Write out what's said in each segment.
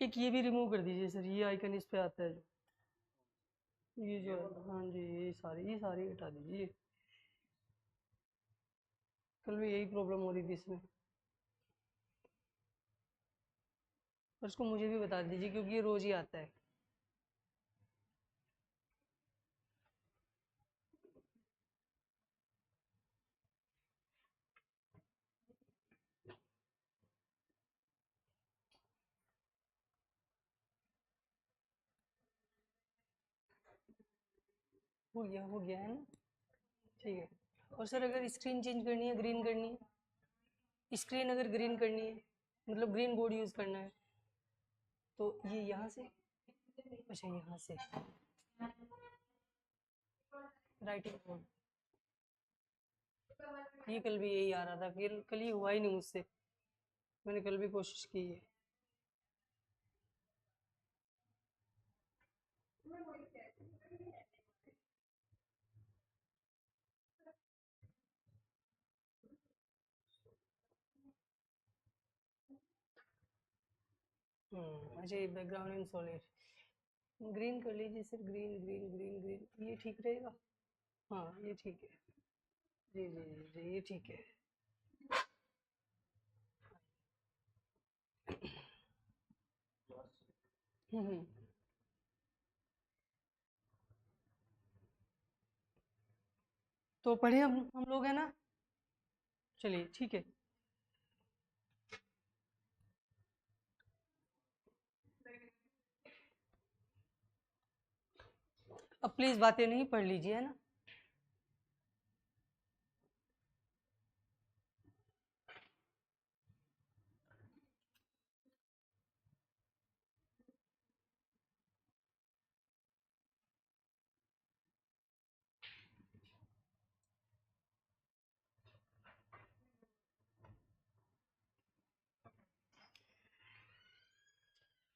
एक ये भी रिमूव कर दीजिए सर, ये आइकन इस पे आता है जो, ये जो है, हाँ जी, ये सारी हटा दीजिए। कल भी यही प्रॉब्लम हो रही थी इसमें, और इसको मुझे भी बता दीजिए क्योंकि ये रोज ही आता है। हो गया है ना, ठीक है। और सर अगर स्क्रीन चेंज करनी है, ग्रीन करनी है, स्क्रीन अगर ग्रीन करनी है, मतलब ग्रीन बोर्ड यूज़ करना है, तो ये यहाँ से, अच्छा यहाँ से राइटिंग बोर्ड, ये कल भी यही आ रहा था, कल ये हुआ ही नहीं मुझसे, मैंने कल भी कोशिश की है। अच्छा ये बैकग्राउंड इन सॉलिड ग्रीन कर लीजिए sir, green green green green, ये ठीक रहेगा। हाँ ये ठीक है, जी जी जी जी ये ठीक है। हम्म। तो पढ़े हम लोग, है ना, चलिए ठीक है। अब प्लीज बातें नहीं पढ़ लीजिए, है ना।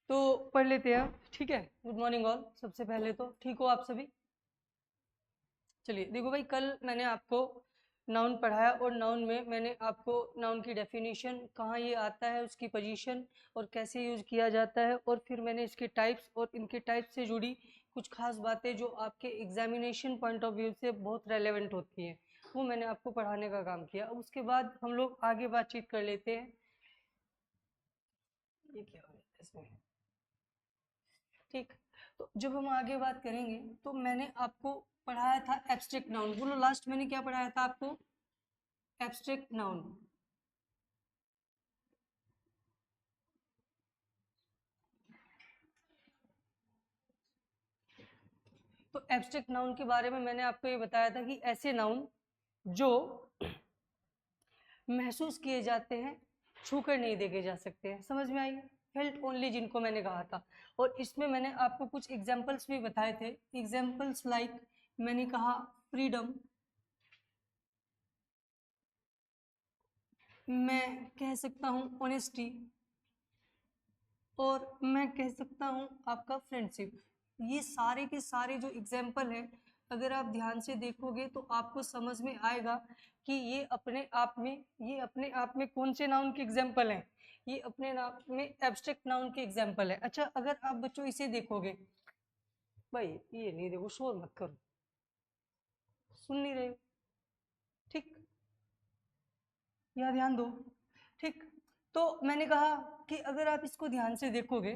तो पढ़ लेते हैं अब, ठीक है। गुड मॉर्निंग ऑल, सबसे पहले तो ठीक हो आप सभी। चलिए देखो भाई, कल मैंने आपको नाउन पढ़ाया और नाउन में मैंने आपको नाउन की डेफिनेशन, कहाँ ये आता है, उसकी पोजीशन और कैसे यूज किया जाता है, और फिर मैंने इसके टाइप्स और इनके टाइप्स से जुड़ी कुछ खास बातें जो आपके एग्जामिनेशन पॉइंट ऑफ व्यू से बहुत रेलेवेंट होती हैं, वो मैंने आपको पढ़ाने का काम किया। अब उसके बाद हम लोग आगे बातचीत कर लेते हैं। ये क्या हो गया इसमें, ठीक। तो जब हम आगे बात करेंगे तो मैंने आपको पढ़ाया था एब्स्ट्रैक्ट नाउन, बोलो लास्ट मैंने क्या पढ़ाया था आपको, एब्स्ट्रैक्ट नाउन। तो एब्स्ट्रैक्ट नाउन के बारे में मैंने आपको ये बताया था कि ऐसे नाउन जो महसूस किए जाते हैं, छूकर नहीं देखे जा सकते हैं, समझ में आई, फेल्ट ओनली जिनको मैंने कहा था। और इसमें मैंने आपको कुछ एग्जांपल्स भी बताए थे, एग्जांपल्स लाइक मैंने कहा फ्रीडम, मैं कह सकता हूँ ऑनेस्टी, और मैं कह सकता हूँ आपका फ्रेंडशिप। ये सारे के सारे जो एग्जाम्पल हैं, अगर आप ध्यान से देखोगे तो आपको समझ में आएगा कि ये अपने आप में कौन से नाउन के एग्जाम्पल हैं, ये अपने आप में एब्स्ट्रैक्ट नाउन के एग्जाम्पल है। अच्छा अगर आप बच्चों इसे देखोगे, भाई ये नहीं, देखो शोर मत करो, सुन नहीं रहे हो, ठीक, यहाँ ध्यान दो, ठीक। तो मैंने कहा कि अगर आप इसको ध्यान से देखोगे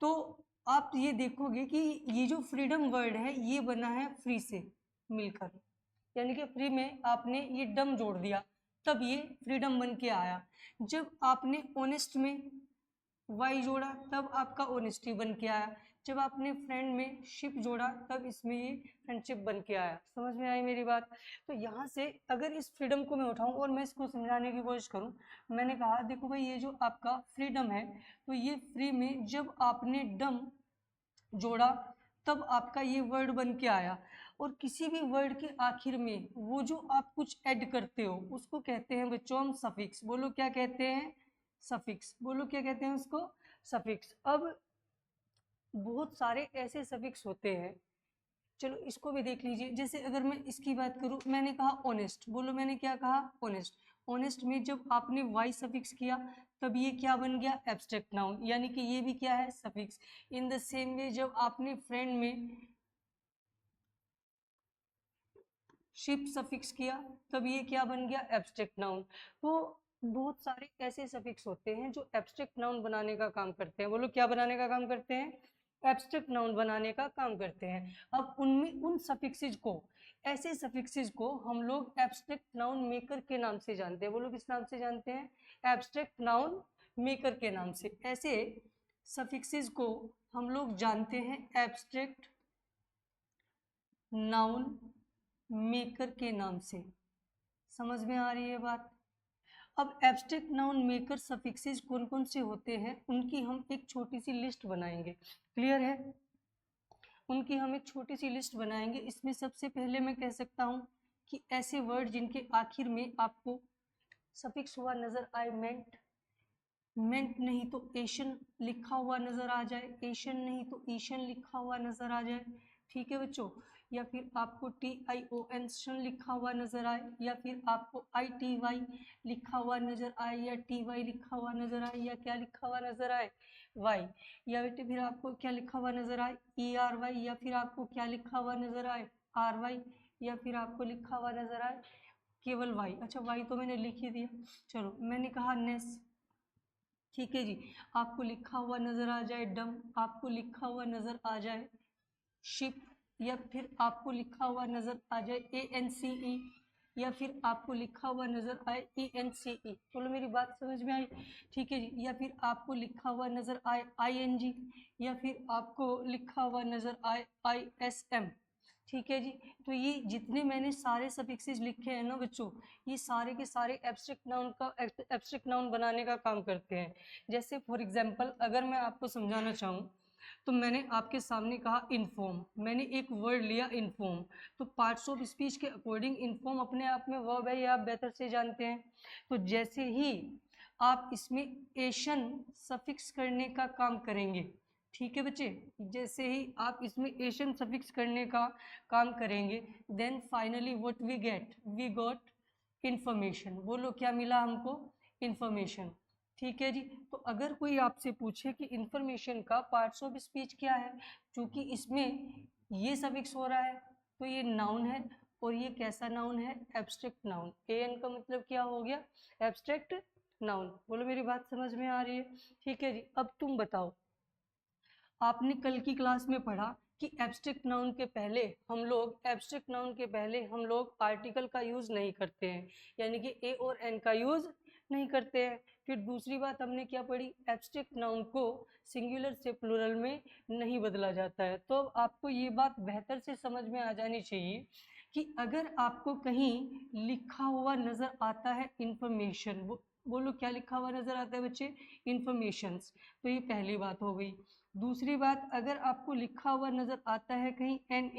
तो आप ये देखोगे कि ये जो फ्रीडम वर्ड है ये बना है फ्री से मिलकर, यानी कि फ्री में आपने ये डम जोड़ दिया, तब ये फ्रीडम बन के आया। जब आपने ऑनेस्ट में वाई जोड़ा तब आपका ऑनेस्टी बन के आया, जब आपने फ्रेंड में शिप जोड़ा तब इसमें ये फ्रेंडशिप बन के आया। समझ में आई मेरी बात। तो यहाँ से अगर इस फ्रीडम को मैं उठाऊं और मैं इसको समझाने की कोशिश करूं, मैंने कहा देखो भाई ये जो आपका फ्रीडम है, तो ये फ्री में जब आपने डम जोड़ा तब आपका ये वर्ड बन के आया। और किसी भी वर्ड के आखिर में वो जो आप कुछ ऐड करते हो उसको कहते हैं बच्चों हम सफिक्स, बोलो क्या कहते हैं, सफिक्स, बोलो क्या कहते हैं उसको, सफिक्स। अब बहुत सारे ऐसे सफिक्स होते हैं, चलो इसको भी देख लीजिए। जैसे अगर मैं इसकी बात करूं, मैंने कहा ऑनेस्ट, बोलो मैंने क्या कहा, ऑनेस्ट। ऑनेस्ट में जब आपने वाई सफिक्स किया तब ये क्या बन गया, एब्स्ट्रैक्ट नाउन, यानी कि ये भी क्या है, सफिक्स। इन द सेम वे जब आपने फ्रेंड में शिप सफिक्स किया तब ये क्या बन गया, एब्स्ट्रैक्ट नाउन। तो बहुत सारे ऐसे सफिक्स होते हैं जो एब्स्ट्रैक्ट नाउन बनाने का काम करते हैं। बोलो क्या बनाने का काम करते हैं, एब्स्ट्रैक्ट नाउन बनाने का काम करते हैं। अब उनमें उन सफिक्सेज को, ऐसे सफिक्सेज को हम लोग एब्स्ट्रैक्ट नाउन मेकर के नाम से जानते हैं। बोलो किस नाम से जानते हैं, एब्स्ट्रैक्ट नाउन मेकर के नाम से। ऐसे सफिक्सेज को हम लोग जानते हैं एब्स्ट्रैक्ट नाउन मेकर के नाम से। समझ में आ रही है बात। अब एब्स्ट्रैक्ट नाउन मेकर सफिक्सेस कौन कौन से होते हैं उनकी हम एक छोटी सी लिस्ट बनाएंगे। क्लियर है, उनकी हम एक छोटी सी लिस्ट बनाएंगे। इसमें सबसे पहले मैं कह सकता हूं कि ऐसे वर्ड जिनके आखिर में आपको सफिक्स हुआ नजर आए, मेंट नहीं तो एशियन लिखा हुआ नजर आ जाए, एशियन नहीं तो ईशन लिखा हुआ नजर आ जाए, ठीक है बच्चों। या फिर आपको TION लिखा हुआ नजर आए, या फिर आपको ITY लिखा हुआ नजर आए, या TY लिखा हुआ नजर आए, या क्या लिखा हुआ नजर आए, Y। या बेटे फिर आपको क्या लिखा हुआ नजर आए, ERY, या फिर आपको क्या लिखा हुआ नजर आए, RY, या फिर आपको लिखा हुआ नजर आए केवल Y। अच्छा Y तो मैंने लिख ही दिया। चलो मैंने कहा नेस, ठीक है जी। आपको लिखा हुआ नजर आ जाए डम, आपको लिखा हुआ नजर आ जाए शिप, या फिर आपको लिखा हुआ नजर आ जाए ANCE, या फिर आपको लिखा हुआ नजर आए ENCE। बोलो मेरी बात समझ में आई, ठीक है जी। या फिर आपको लिखा हुआ नजर आए ING, या फिर आपको लिखा हुआ नजर आए ISM, ठीक है जी। तो ये जितने मैंने सारे सफिक्सेस लिखे हैं ना बच्चों, ये सारे के सारे एब्स्ट्रैक्ट नाउन बनाने का काम करते हैं। जैसे फॉर एग्जांपल अगर मैं आपको समझाना चाहूँ तो मैंने आपके सामने कहा इन्फॉर्म, मैंने एक वर्ड लिया इन्फॉर्म। तो पार्ट्स ऑफ स्पीच के अकॉर्डिंग इन्फॉर्म अपने आप में वर्ब है, ये आप बेहतर से जानते हैं। तो जैसे ही आप इसमें एशन सफिक्स करने का काम करेंगे, ठीक है बच्चे, जैसे ही आप इसमें एशन सफिक्स करने का काम करेंगे, then finally what we got information. बोलो क्या मिला हमको, इंफॉर्मेशन, ठीक है जी। तो अगर कोई आपसे पूछे कि इंफॉर्मेशन का पार्ट्स ऑफ स्पीच क्या है, क्योंकि इसमें ये सफिक्स हो रहा है तो ये नाउन है, और ये कैसा नाउन है, एब्स्ट्रैक्ट नाउन। AN का मतलब क्या हो गया, एब्स्ट्रैक्ट नाउन। बोलो मेरी बात समझ में आ रही है, ठीक है जी। अब तुम बताओ, आपने कल की क्लास में पढ़ा कि एब्स्ट्रैक्ट नाउन के पहले हम लोग आर्टिकल का यूज नहीं करते हैं, यानी कि A और N का यूज नहीं करते हैं। फिर दूसरी बात हमने क्या पढ़ी, एब्स्ट्रैक्ट नाउन को सिंगुलर से प्लूरल में नहीं बदला जाता है। तो आपको ये बात बेहतर से समझ में आ जानी चाहिए कि अगर आपको कहीं लिखा हुआ नजर आता है इंफॉर्मेशन, बोलो क्या लिखा हुआ नजर आता है बच्चे, इंफॉर्मेशंस, तो ये पहली बात हो गई। दूसरी बात, अगर आपको लिखा हुआ नजर आता है कहीं एन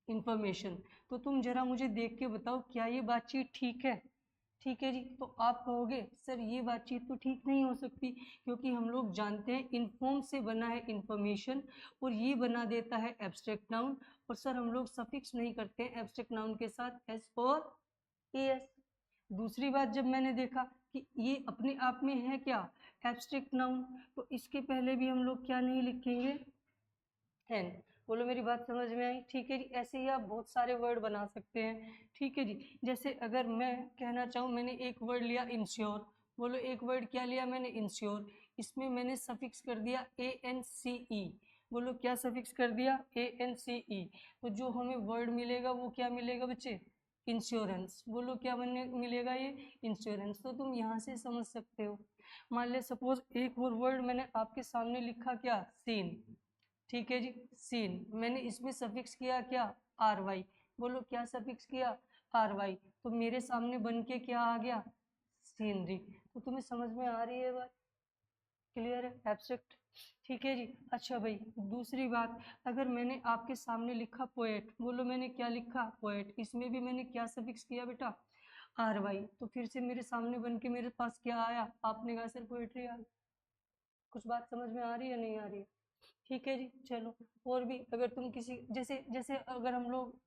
इंफॉर्मेशन, तो तुम जरा मुझे देख के बताओ क्या ये बातचीत ठीक है, ठीक है जी। तो आप कहोगे सर ये बातचीत तो ठीक नहीं हो सकती, क्योंकि हम लोग जानते हैं इन्फॉर्म से बना है इंफॉर्मेशन, और ये बना देता है एब्स्ट्रैक्ट नाउन, और सर हम लोग सफिक्स नहीं करते हैं एब्स्ट्रैक्ट नाउन के साथ एस और एस। दूसरी बात, जब मैंने देखा कि ये अपने आप में है क्या, एब्स्ट्रैक्ट नाउन, तो इसके पहले भी हम लोग क्या नहीं लिखेंगे, एन। बोलो मेरी बात समझ में आई, ठीक है जी। ऐसे ही आप बहुत सारे वर्ड बना सकते हैं, ठीक है जी। जैसे अगर मैं कहना चाहूँ, मैंने एक वर्ड लिया इंश्योर, बोलो एक वर्ड क्या लिया मैंने, इंश्योर, इसमें मैंने सफिक्स कर दिया ANCE। बोलो क्या सफिक्स कर दिया, ANCE। तो जो हमें वर्ड मिलेगा वो क्या मिलेगा बच्चे, इंश्योरेंस। बोलो क्या बनने मिलेगा, ये इंश्योरेंस। तो तुम यहाँ से समझ सकते हो। मान लिया सपोज एक और वर्ड मैंने आपके सामने लिखा क्या, सीन, ठीक है जी, सीन, मैंने इसमें सफिक्स किया क्या, RY। बोलो क्या सफिक्स किया, RY। तो मेरे सामने बन के क्या आ गया, सीनरी। तो तुम्हें समझ में आ रही है बात, क्लियर है, एब्स्ट्रैक्ट, ठीक है जी। अच्छा भाई, दूसरी बात, अगर मैंने आपके सामने लिखा पोएट, बोलो मैंने क्या लिखा, पोएट, इसमें भी मैंने क्या सफिक्स किया बेटा, RY। तो फिर से मेरे सामने बन के मेरे पास क्या आया, आपने कहा सर पोएट्री आ गई। कुछ बात समझ में आ रही है नहीं आ रही है, ठीक है जी। चलो और भी, अगर तुम किसी जैसे जैसे अगर हम लोग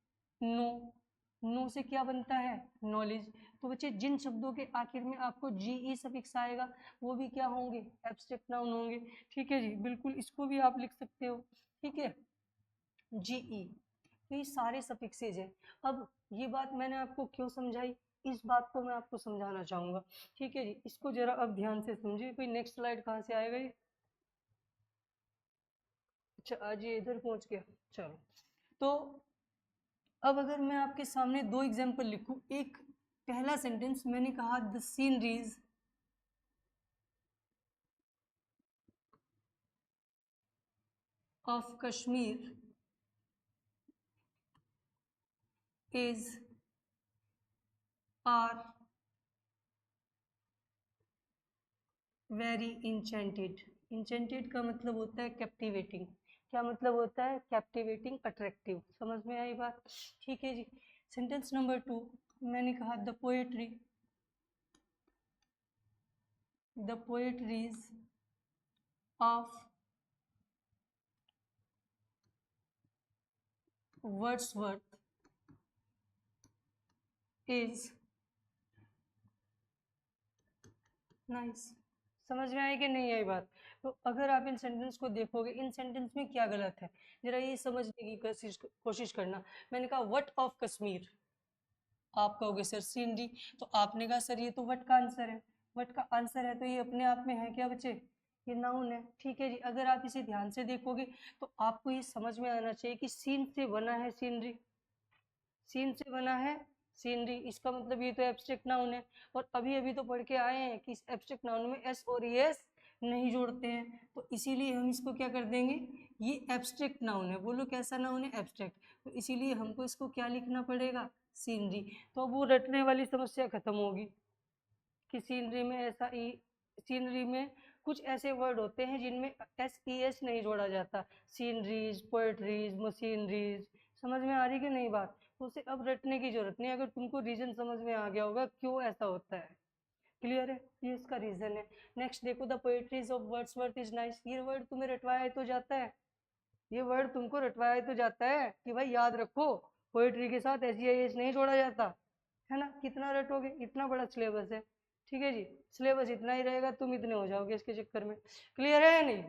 नो नो से क्या बनता है, नॉलेज। तो बच्चे जिन शब्दों के आखिर में आपको जीई सफिक्स आएगा वो भी क्या होंगे, एब्स्ट्रैक्ट नाउन होंगे। ठीक है जी, बिल्कुल इसको भी आप लिख सकते हो। ठीक है, जीई। तो ये सारे सफिक्सेज हैं। अब ये बात मैंने आपको क्यों समझाई, इस बात को मैं आपको समझाना चाहूंगा। ठीक है जी, इसको जरा अब ध्यान से समझिए। कोई नेक्स्ट स्लाइड कहाँ से आएगा ये, अच्छा आज ये इधर पहुंच गया। चलो, तो अब अगर मैं आपके सामने दो एग्जाम्पल लिखूं, एक पहला सेंटेंस मैंने कहा the sceneries of Kashmir is are very enchanted. Enchanted का मतलब होता है कैप्टिवेटिंग। क्या मतलब होता है, कैप्टिवेटिंग, अट्रैक्टिव। समझ में आई बात। ठीक है जी, सेंटेंस नंबर 2 मैंने कहा the poetries of Wordsworth is nice. समझ में आई कि नहीं आई बात। तो अगर आप इन सेंटेंस को देखोगे, इन सेंटेंस में क्या गलत है, जरा ये समझने की कोशिश करना। मैंने कहा वट ऑफ कश्मीर, आप कहोगे सर सीनरी, तो आपने कहा सर ये तो वट का आंसर है। वट का आंसर है तो ये अपने आप में है क्या बच्चे, ये नाउन है। ठीक है जी, अगर आप इसे ध्यान से देखोगे तो आपको ये समझ में आना चाहिए कि सीन से बना है सीनरी, सीन से बना है सीनरी, इसका मतलब ये तो एब्स्ट्रैक्ट नाउन है। और अभी अभी तो पढ़ के आए हैं कि इस एब्स्ट्रैक्ट नाउन में एस और एस नहीं जोड़ते हैं, तो इसीलिए हम इसको क्या कर देंगे, ये एब्स्ट्रैक्ट नाउन है। बोलो कैसा नाउन है, एब्स्ट्रैक्ट। तो इसीलिए हमको इसको क्या लिखना पड़ेगा, सीनरी। तो वो रटने वाली समस्या खत्म होगी कि सीनरी में ऐसा ई, सीनरी में कुछ ऐसे वर्ड होते हैं जिनमें एस ई एस नहीं जोड़ा जाता, सीनरीज, पोएट्रीज, मशीनरीज। समझ में आ रही कि नहीं बात। तो उसे अब रटने की जरूरत नहीं, अगर तुमको रीजन समझ में आ गया होगा क्यों ऐसा होता है। क्लियर है, ये इसका रीजन है। नेक्स्ट देखो, the poetries of Wordsworth is nice. ये वर्ड तुम्हें रटवाया तो जाता है, ये वर्ड तुमको रटवाया तो जाता है कि भाई याद रखो, पोएट्री के साथ एस ई एस नहीं जोड़ा जाता है ना। कितना रटोगे, इतना बड़ा सिलेबस है। ठीक है जी, सिलेबस इतना ही रहेगा, तुम इतने हो जाओगे इसके चक्कर में। क्लियर है या नहीं।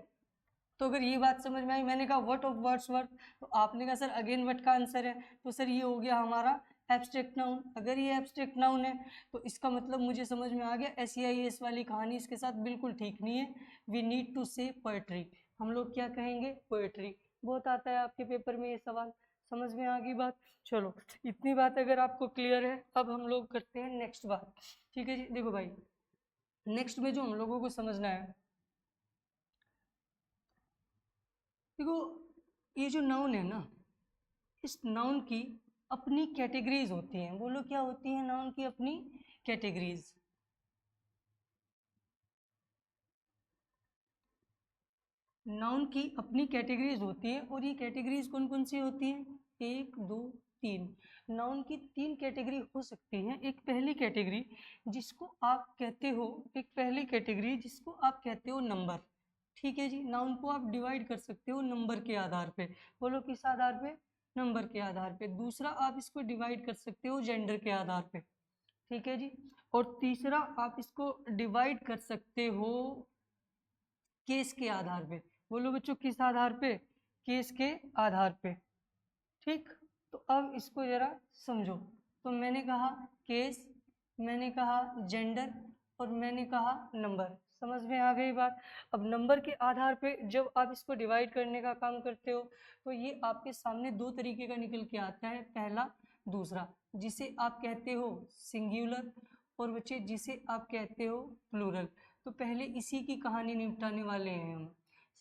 तो अगर ये बात समझ में आई, मैंने कहा व्हाट ऑफ वर्ड्सवर्थ, तो आपने कहा सर अगेन व्हाट का आंसर है, तो सर ये हो गया हमारा एब्स्ट्रैक्ट नाउन। अगर ये एब्स्ट्रैक्ट नाउन है तो इसका मतलब मुझे समझ में आ गया एस वाली कहानी इसके साथ बिल्कुल ठीक नहीं है। वी नीड टू से पोएट्री, हम लोग क्या कहेंगे, पोएट्री। बहुत आता है आपके पेपर में ये सवाल, समझ में आ गई बात। चलो, इतनी बात अगर आपको क्लियर है, अब हम लोग करते हैं नेक्स्ट बात। ठीक है जी, देखो भाई, नेक्स्ट में जो हम लोगों को समझना है, देखो ये जो नाउन है ना, इस नाउन की अपनी कैटेगरीज होती हैं। बोलो क्या होती हैं नाउन की अपनी कैटेगरीज। नाउन की अपनी कैटेगरीज होती है, और ये कैटेगरीज कौन कौन सी होती हैं, एक दो तीन। नाउन की तीन कैटेगरी हो सकती हैं। एक पहली कैटेगरी जिसको आप कहते हो, एक पहली कैटेगरी जिसको आप कहते हो नंबर। ठीक है जी, नाउन को आप डिवाइड कर सकते हो नंबर के आधार पे। बोलो किस आधार पे, नंबर के आधार पे। दूसरा आप इसको डिवाइड कर सकते हो जेंडर के आधार पे। ठीक है जी, और तीसरा आप इसको डिवाइड कर सकते हो केस के आधार पे। बोलो बच्चों किस आधार पे, केस के आधार पे। ठीक, तो अब इसको जरा समझो। तो मैंने कहा केस, मैंने कहा जेंडर, और मैंने कहा नंबर। समझ में आ गई बात। अब नंबर के आधार पे जब आप इसको डिवाइड करने का काम करते हो तो ये आपके सामने दो तरीके का निकल के आता है, पहला दूसरा, जिसे आप कहते हो सिंगुलर, और बच्चे जिसे आप कहते हो प्लूरल। तो पहले इसी की कहानी निपटाने वाले हैं हम।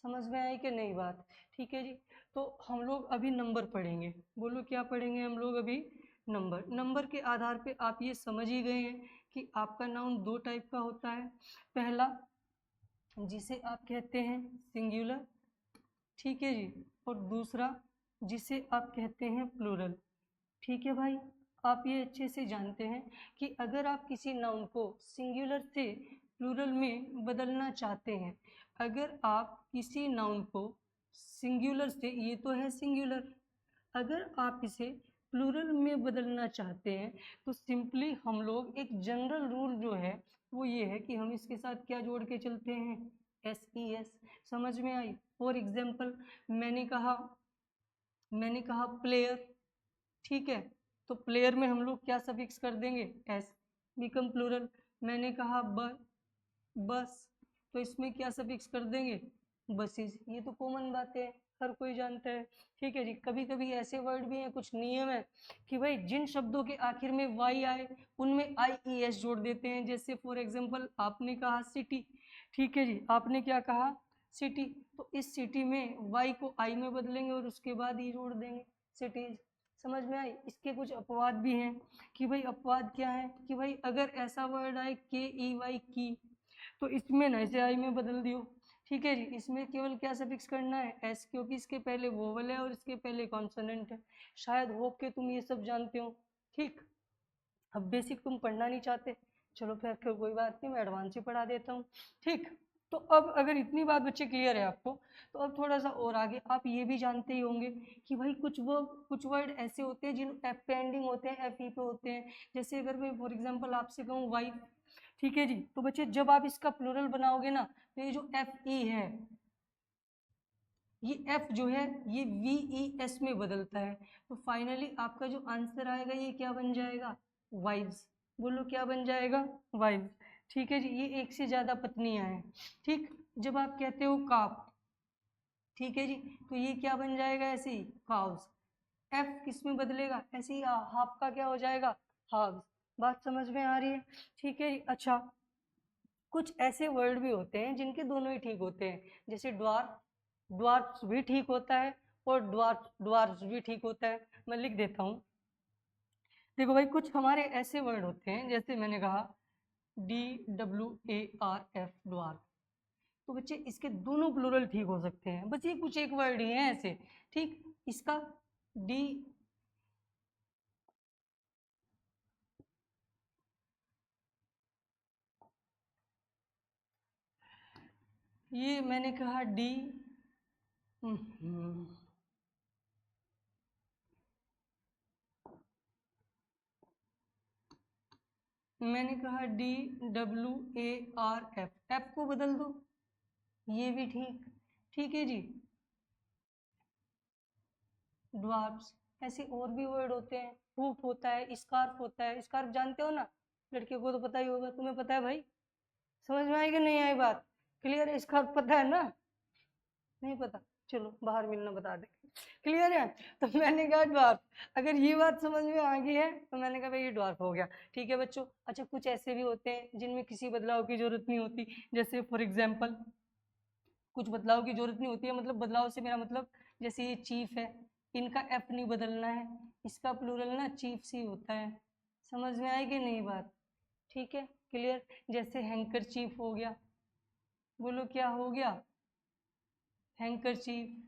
समझ में आई कि नहीं बात। ठीक है जी, तो हम लोग अभी नंबर पढ़ेंगे। बोलो क्या पढ़ेंगे हम लोग अभी, नंबर। नंबर के आधार पे आप ये समझ ही गए हैं कि आपका नाउन दो टाइप का होता है। पहला जिसे आप कहते हैं सिंगुलर, ठीक है जी, और दूसरा जिसे आप कहते हैं प्लूरल। ठीक है भाई, आप ये अच्छे से जानते हैं कि अगर आप किसी नाउन को सिंगुलर से प्लूरल में बदलना चाहते हैं, अगर आप किसी नाउन को सिंगुलर से, ये तो है सिंगुलर, अगर आप इसे प्लूरल में बदलना चाहते हैं तो सिंपली हम लोग एक जनरल रूल जो है वो ये है कि हम इसके साथ क्या जोड़ के चलते हैं, एस ई एस। समझ में आई? फॉर एग्जाम्पल मैंने कहा प्लेयर, ठीक है, तो प्लेयर में हम लोग क्या सफिक्स कर देंगे, एस, बिकम प्लूरल। मैंने कहा बस, तो इसमें क्या सफिक्स कर देंगे, बसेस। ये तो कॉमन बात है, हर कोई जानता है। ठीक है जी। कभी कभी ऐसे वर्ड भी हैं, कुछ नियम है कि भाई जिन शब्दों के आखिर में वाई आए उनमें आई ई एस जोड़ देते हैं। जैसे फॉर एग्जांपल आपने कहा सिटी, ठीक है जी, आपने क्या कहा, सिटी, तो इस सिटी में वाई को आई में बदलेंगे और उसके बाद ई जोड़ देंगे, सिटीज। समझ में आई? इसके कुछ अपवाद भी हैं कि भाई अपवाद क्या है कि भाई अगर ऐसा वर्ड आए के ई वाई की, तो इसमें ना इसे आई में बदल दियो। ठीक है जी। इसमें केवल क्या सफिक्स करना है, एस, क्योंकि इसके पहले वोवल है और इसके पहले कॉन्सोनेंट है। शायद होप के तुम ये सब जानते हो। ठीक, अब बेसिक तुम पढ़ना नहीं चाहते, चलो फिर कोई बात नहीं, मैं एडवांस ही पढ़ा देता हूँ। ठीक, तो अब अगर इतनी बात बच्चे क्लियर है आपको, तो अब थोड़ा सा और आगे आप ये भी जानते ही होंगे कि भाई कुछ वर्ड ऐसे होते हैं जिन एफ पे एंडिंग होते हैं, एफ ई पे होते हैं। जैसे अगर मैं फॉर एग्जांपल आपसे कहूँ वाइफ, ठीक है जी, तो बच्चे जब आप इसका प्लूरल बनाओगे ना, तो ये जो एफ ई है, ये एफ जो है ये वी ई एस में बदलता है। तो फाइनली आपका जो आंसर आएगा ये क्या बन जाएगा, वाइव्स। बोलो क्या बन जाएगा, वाइव्स। ठीक है जी। ये एक से ज्यादा पत्नियां हैं। ठीक, जब आप कहते हो काफ, ठीक है जी, तो ये क्या बन जाएगा, ऐसे ही काउस। एफ किस में बदलेगा, ऐसे ही हाफ का क्या हो जाएगा, हाव्स। बात समझ में आ रही है? ठीक है जी। अच्छा, कुछ ऐसे वर्ड भी होते हैं जिनके दोनों ही ठीक होते हैं। जैसे ड्वार्फ, ड्वार्फ भी ठीक होता है और ड्वार्फ भी ठीक होता है। मैं लिख देता हूँ। देखो भाई, कुछ हमारे ऐसे वर्ड होते हैं, जैसे मैंने कहा DWARF, ड्वार्फ, तो बच्चे इसके दोनों प्लूरल ठीक हो सकते हैं। बस ये कुछ एक वर्ड ही है ऐसे। ठीक, इसका डी, ये मैंने कहा डी, मैंने कहा DWARF, एफ को बदल दो, ये भी ठीक। ठीक है जी। ड्वार्फ्स, ऐसे और भी वर्ड होते हैं, रूफ होता है, स्कार्फ होता है। स्कार्फ जानते हो ना, लड़के को तो पता ही होगा, तुम्हें पता है भाई? समझ में आई कि नहीं आई बात? क्लियर है? स्कार्फ पता है ना? नहीं पता, चलो बाहर मिलना बता दे। क्लियर है? तो मैंने कहा ड्वार्फ, अगर ये बात समझ में आ गई है तो मैंने कहा भाई ये ड्वार्फ हो गया। ठीक है बच्चों। अच्छा, कुछ ऐसे भी होते हैं जिनमें किसी बदलाव की जरूरत नहीं होती। जैसे फॉर एग्जाम्पल कुछ बदलाव की जरूरत नहीं होती है, मतलब बदलाव से मेरा मतलब, जैसे ये चीफ है, इनका एफ नहीं बदलना है, इसका प्लूरल ना चीफ सी होता है। समझ में आएगी नहीं बात? ठीक है, क्लियर। जैसे हैंकर चीफ हो गया, बोलो क्या हो गया, हैंकर चीफ।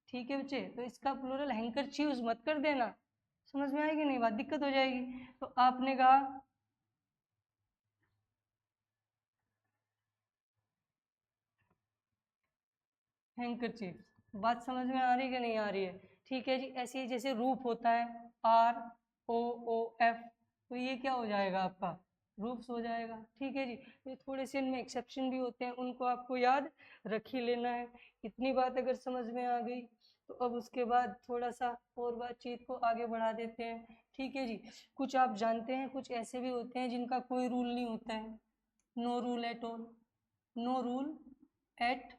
ठीक है बच्चे, तो इसका प्लूरल हैंकर चीव्स मत कर देना। समझ में आएगी नहीं बात? दिक्कत हो जाएगी। तो आपने कहा हैंकरचीफ, बात समझ में आ रही है कि नहीं आ रही है? ठीक है जी। ऐसे ही जैसे रूफ होता है, ROOF, तो ये क्या हो जाएगा आपका, रूफ्स हो जाएगा। ठीक है जी। ये थोड़े से इनमें एक्सेप्शन भी होते हैं, उनको आपको याद रख ही लेना है। इतनी बात अगर समझ में आ गई तो अब उसके बाद थोड़ा सा और बातचीत को आगे बढ़ा देते हैं। ठीक है जी। कुछ आप जानते हैं, कुछ ऐसे भी होते हैं जिनका कोई रूल नहीं होता है, no rule at all, no rule at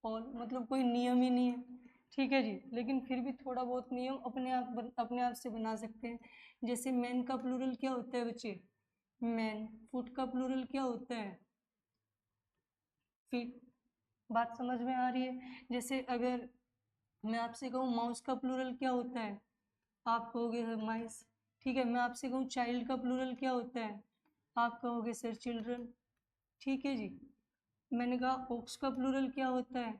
all, मतलब कोई नियम ही नहीं है। ठीक है जी। लेकिन फिर भी थोड़ा बहुत नियम अपने आप से बना सकते हैं। जैसे मैन का प्लूरल क्या होता है बच्चे, मैन। फुट का प्लूरल क्या होता है, फीट। बात समझ में आ रही है? जैसे अगर मैं आपसे कहूँ माउस का प्लूरल क्या होता है, आप कहोगे माइस। ठीक है, मैं आपसे कहूँ चाइल्ड का प्लूरल क्या होता है, आप कहोगे सर चिल्ड्रन। ठीक है जी। मैंने कहा ओक्स का प्लूरल क्या होता है,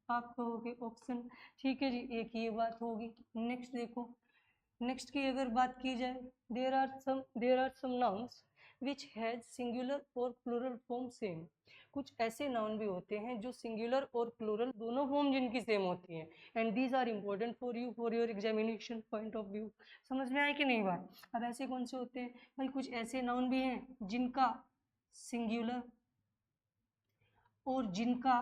आप कहोगे ऑक्सन। ठीक है जी, एक ये बात होगी। नेक्स्ट देखो, नेक्स्ट की अगर बात की जाए, there are some nouns which has singular और प्लूरल फॉर्म सेम। कुछ ऐसे नाउन भी होते हैं जो सिंगुलर और प्लूरल दोनों फॉर्म जिनकी सेम होती है, and these are important for you for your examination point of view. समझ में आए कि नहीं बात? अब ऐसे कौन से होते हैं भाई? कुछ ऐसे नाउन भी हैं जिनका सिंगुलर और जिनका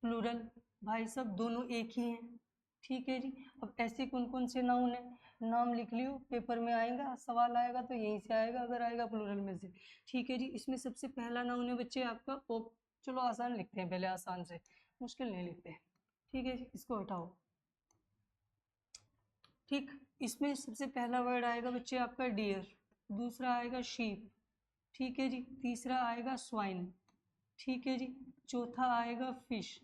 प्लूरल भाई सब दोनों एक ही हैं। ठीक है जी। अब ऐसे कौन कौन से नाउन है, नाम लिख लियो, पेपर में आएगा, सवाल आएगा तो यहीं से आएगा अगर आएगा प्लूरल में से। ठीक है जी। इसमें सबसे पहला नाउन है बच्चे आपका ओप। चलो आसान लिखते हैं पहले, आसान से, मुश्किल नहीं लिखते हैं। ठीक है जी, इसको हटाओ। ठीक, इसमें सबसे पहला वर्ड आएगा बच्चे आपका डियर, दूसरा आएगा शीप, ठीक है जी, तीसरा आएगा स्वाइन, ठीक है जी, चौथा आएगा फिश।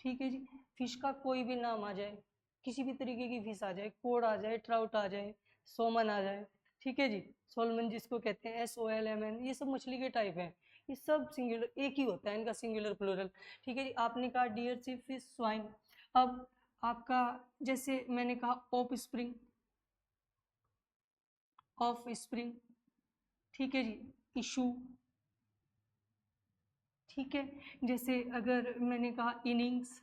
ठीक है जी। फिश का कोई भी नाम आ जाए, किसी भी तरीके की फिश आ जाए, कोड आ जाए, ट्राउट आ जाए, सोमन आ जाए, ठीक है जी, सोलमन जिसको कहते हैं, SOLMN, ये सब मछली के टाइप हैं। ये सब सिंगुलर एक ही होता है इनका, सिंगुलर प्लूरल। ठीक है जी। आपने कहा डियर सी फिश स्वाइन। अब आपका जैसे मैंने कहा ऑफ स्प्रिंग, ऑफ स्प्रिंग, ठीक है जी, इशू, ठीक है। जैसे अगर मैंने कहा इनिंग्स,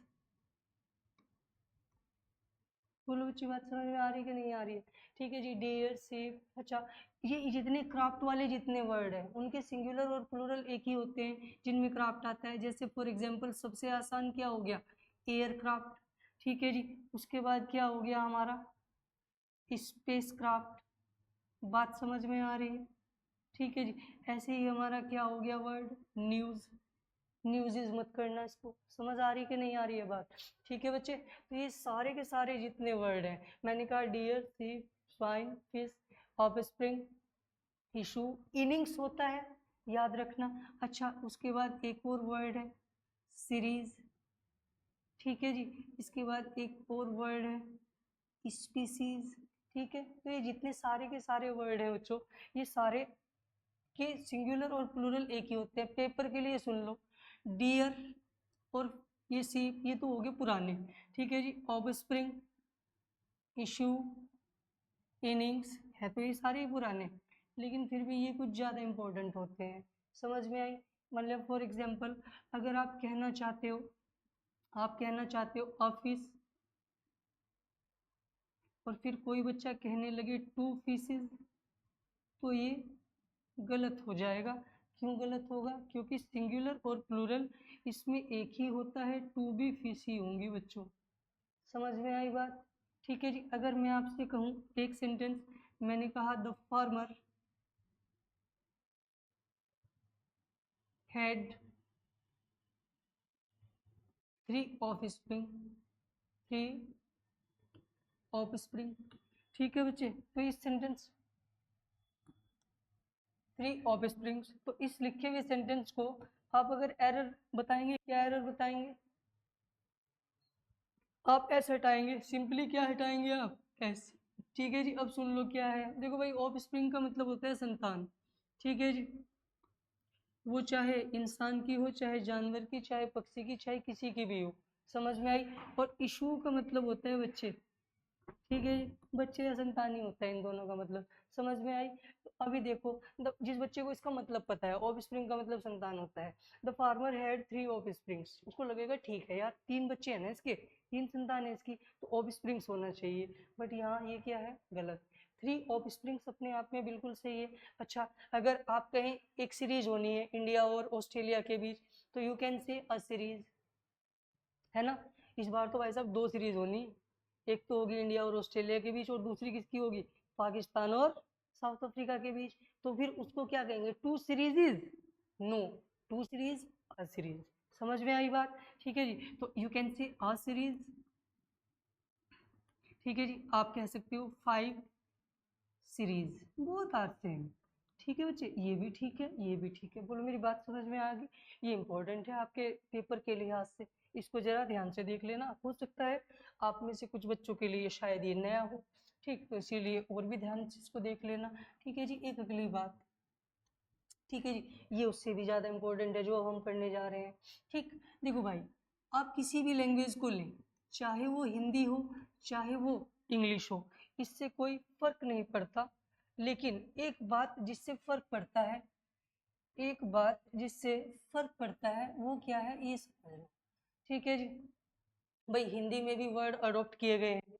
बोलो बच्ची बात समझ में आ रही है कि नहीं आ रही है? ठीक है जी, डियर सेफ। अच्छा, ये जितने क्राफ्ट वाले जितने वर्ड हैं उनके सिंगुलर और प्लूरल एक ही होते हैं जिनमें क्राफ्ट आता है। जैसे फॉर एग्जांपल सबसे आसान क्या हो गया? एयरक्राफ्ट, ठीक है जी। उसके बाद क्या हो गया हमारा? Space craft. बात समझ में आ रही है? ठीक है जी। ऐसे ही हमारा क्या हो गया वर्ड? न्यूज़। न्यूज इज मत करना, इसको समझ आ रही कि नहीं आ रही है बात? ठीक है बच्चे। तो ये सारे के सारे जितने वर्ड हैं, मैंने कहा deer sheep swine fish offspring issue innings होता है, याद रखना। अच्छा, उसके बाद एक और वर्ड है सीरीज, ठीक है जी। इसके बाद एक और वर्ड है स्पीसीज, ठीक है। तो ये जितने सारे के सारे वर्ड हैं बच्चों, ये सारे के सिंगुलर और प्लूरल एक ही होते हैं। पेपर के लिए सुन लो, डियर और ये सीप, ये तो हो गए पुराने, ठीक है जी। ऑफ स्प्रिंग, इशू, इनिंग्स है तो ये सारे ही पुराने, लेकिन फिर भी ये कुछ ज़्यादा इंपॉर्टेंट होते हैं। समझ में आई? मतलब फॉर एग्जांपल अगर आप कहना चाहते हो, आप कहना चाहते हो ऑफिस, और फिर कोई बच्चा कहने लगे टू फिशेज, तो ये गलत हो जाएगा। क्यों गलत होगा? क्योंकि सिंगुलर और प्लूरल इसमें एक ही होता है, टू भी फिश ही होंगी बच्चों। समझ में आई बात? ठीक है जी। अगर मैं आपसे कहूँ एक सेंटेंस, मैंने कहा the farmer had 3 offspring, 3 offspring, ठीक है बच्चे। तो इस सेंटेंस 3 ऑफस्प्रिंग्स, तो इस लिखे हुए सेंटेंस को आप अगर एरर बताएंगे, क्या एरर बताएंगे? आप एस हटाएंगे, सिंपली क्या हटाएंगे आप? एस। ठीक है जी। अब सुन लो क्या है, देखो भाई ऑफ स्प्रिंग का मतलब होता है संतान, ठीक है जी। वो चाहे इंसान की हो, चाहे जानवर की, चाहे पक्षी की, चाहे किसी की भी हो। समझ में आई? और इशू का मतलब होता है बच्चे, ठीक है जी। बच्चे या संतान ही होता है इन दोनों का मतलब। समझ में आई? तो अभी देखो, जिस बच्चे को इसका मतलब पता है, ऑफ स्प्रिंग का मतलब संतान होता है। The farmer had 3 of springs, उसको लगेगा ठीक है यार 3 बच्चे हैं ना इसके, 3 संतान है इसकी, तो ऑफ स्प्रिंग्स होना चाहिए। बट यहाँ ये क्या है? गलत। 3 ऑफ स्प्रिंग्स अपने आप में बिल्कुल सही है। अच्छा, अगर आप कहें एक सीरीज होनी है इंडिया और ऑस्ट्रेलिया के बीच, तो you can say a series, है ना। इस बार तो भाई साहब 2 सीरीज होनी, एक तो होगी इंडिया और ऑस्ट्रेलिया के बीच, और दूसरी किसकी होगी? पाकिस्तान और साउथ अफ्रीका के बीच। तो फिर उसको क्या कहेंगे? 2 series? No, 2 series, a series. समझ में आई बात? ठीक है जी। तो you can see a series, ठीक है जी। आप कह सकते हो 5 सीरीज, बोथ आर सेम। ठीक है बच्चे, ये भी ठीक है, ये भी ठीक है। बोलो मेरी बात समझ में आ गई? ये इंपॉर्टेंट है आपके पेपर के लिहाज से, इसको जरा ध्यान से देख लेना। हो सकता है आप में से कुछ बच्चों के लिए शायद ये नया हो, ठीक, तो इसीलिए और भी ध्यान से इसको देख लेना। ठीक है जी। एक अगली बात, ठीक है जी, ये उससे भी ज़्यादा इंपॉर्टेंट है जो अब हम पढ़ने जा रहे हैं। ठीक, देखो भाई, आप किसी भी लैंग्वेज को लें, चाहे वो हिंदी हो, चाहे वो इंग्लिश हो, इससे कोई फर्क नहीं पड़ता। लेकिन एक बात जिससे फर्क पड़ता है, एक बात जिससे फर्क पड़ता है वो क्या है ये समझना। ठीक है जी। भाई हिंदी में भी वर्ड अडॉप्ट किए गए हैं,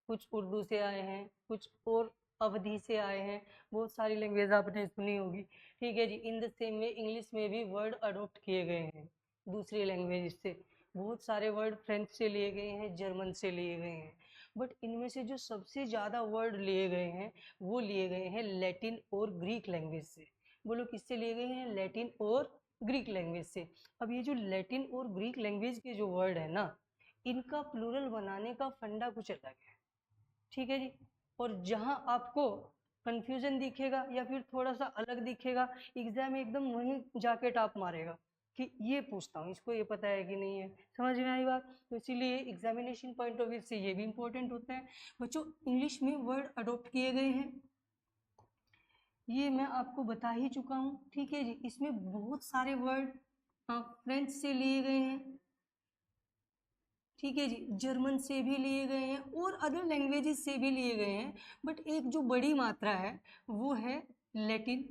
कुछ उर्दू से आए हैं, कुछ और अवधी से आए हैं, बहुत सारी लैंग्वेज आपने सुनी होगी। ठीक है जी। In the same way English में भी वर्ड अडॉप्ट किए गए हैं दूसरी लैंग्वेज से। बहुत सारे वर्ड फ्रेंच से लिए गए हैं, जर्मन से लिए गए हैं, बट इनमें से जो सबसे ज़्यादा वर्ड लिए गए हैं वो लिए गए हैं लैटिन और ग्रीक लैंग्वेज से। बोलो किससे लिए गए हैं? लैटिन और ग्रीक लैंग्वेज से। अब ये जो लैटिन और ग्रीक लैंग्वेज के जो वर्ड है ना, इनका प्लूरल बनाने का फंडा कुछ अलग है। ठीक है जी। और जहां आपको कंफ्यूजन दिखेगा या फिर थोड़ा सा अलग दिखेगा, एग्जाम एकदम वहीं जाके टाप मारेगा कि ये पूछता हूँ इसको ये पता है कि नहीं है। समझ में आई बात? तो इसीलिए एग्जामिनेशन पॉइंट ऑफ व्यू से ये भी इंपॉर्टेंट होता है। बच्चों इंग्लिश में वर्ड अडॉप्ट किए गए हैं, ये मैं आपको बता ही चुका हूँ। ठीक है जी। इसमें बहुत सारे वर्ड फ्रेंच से लिए गए हैं, ठीक है जी, जर्मन से भी लिए गए हैं और अदर लैंग्वेजेस से भी लिए गए हैं, बट एक जो बड़ी मात्रा है वो है लैटिन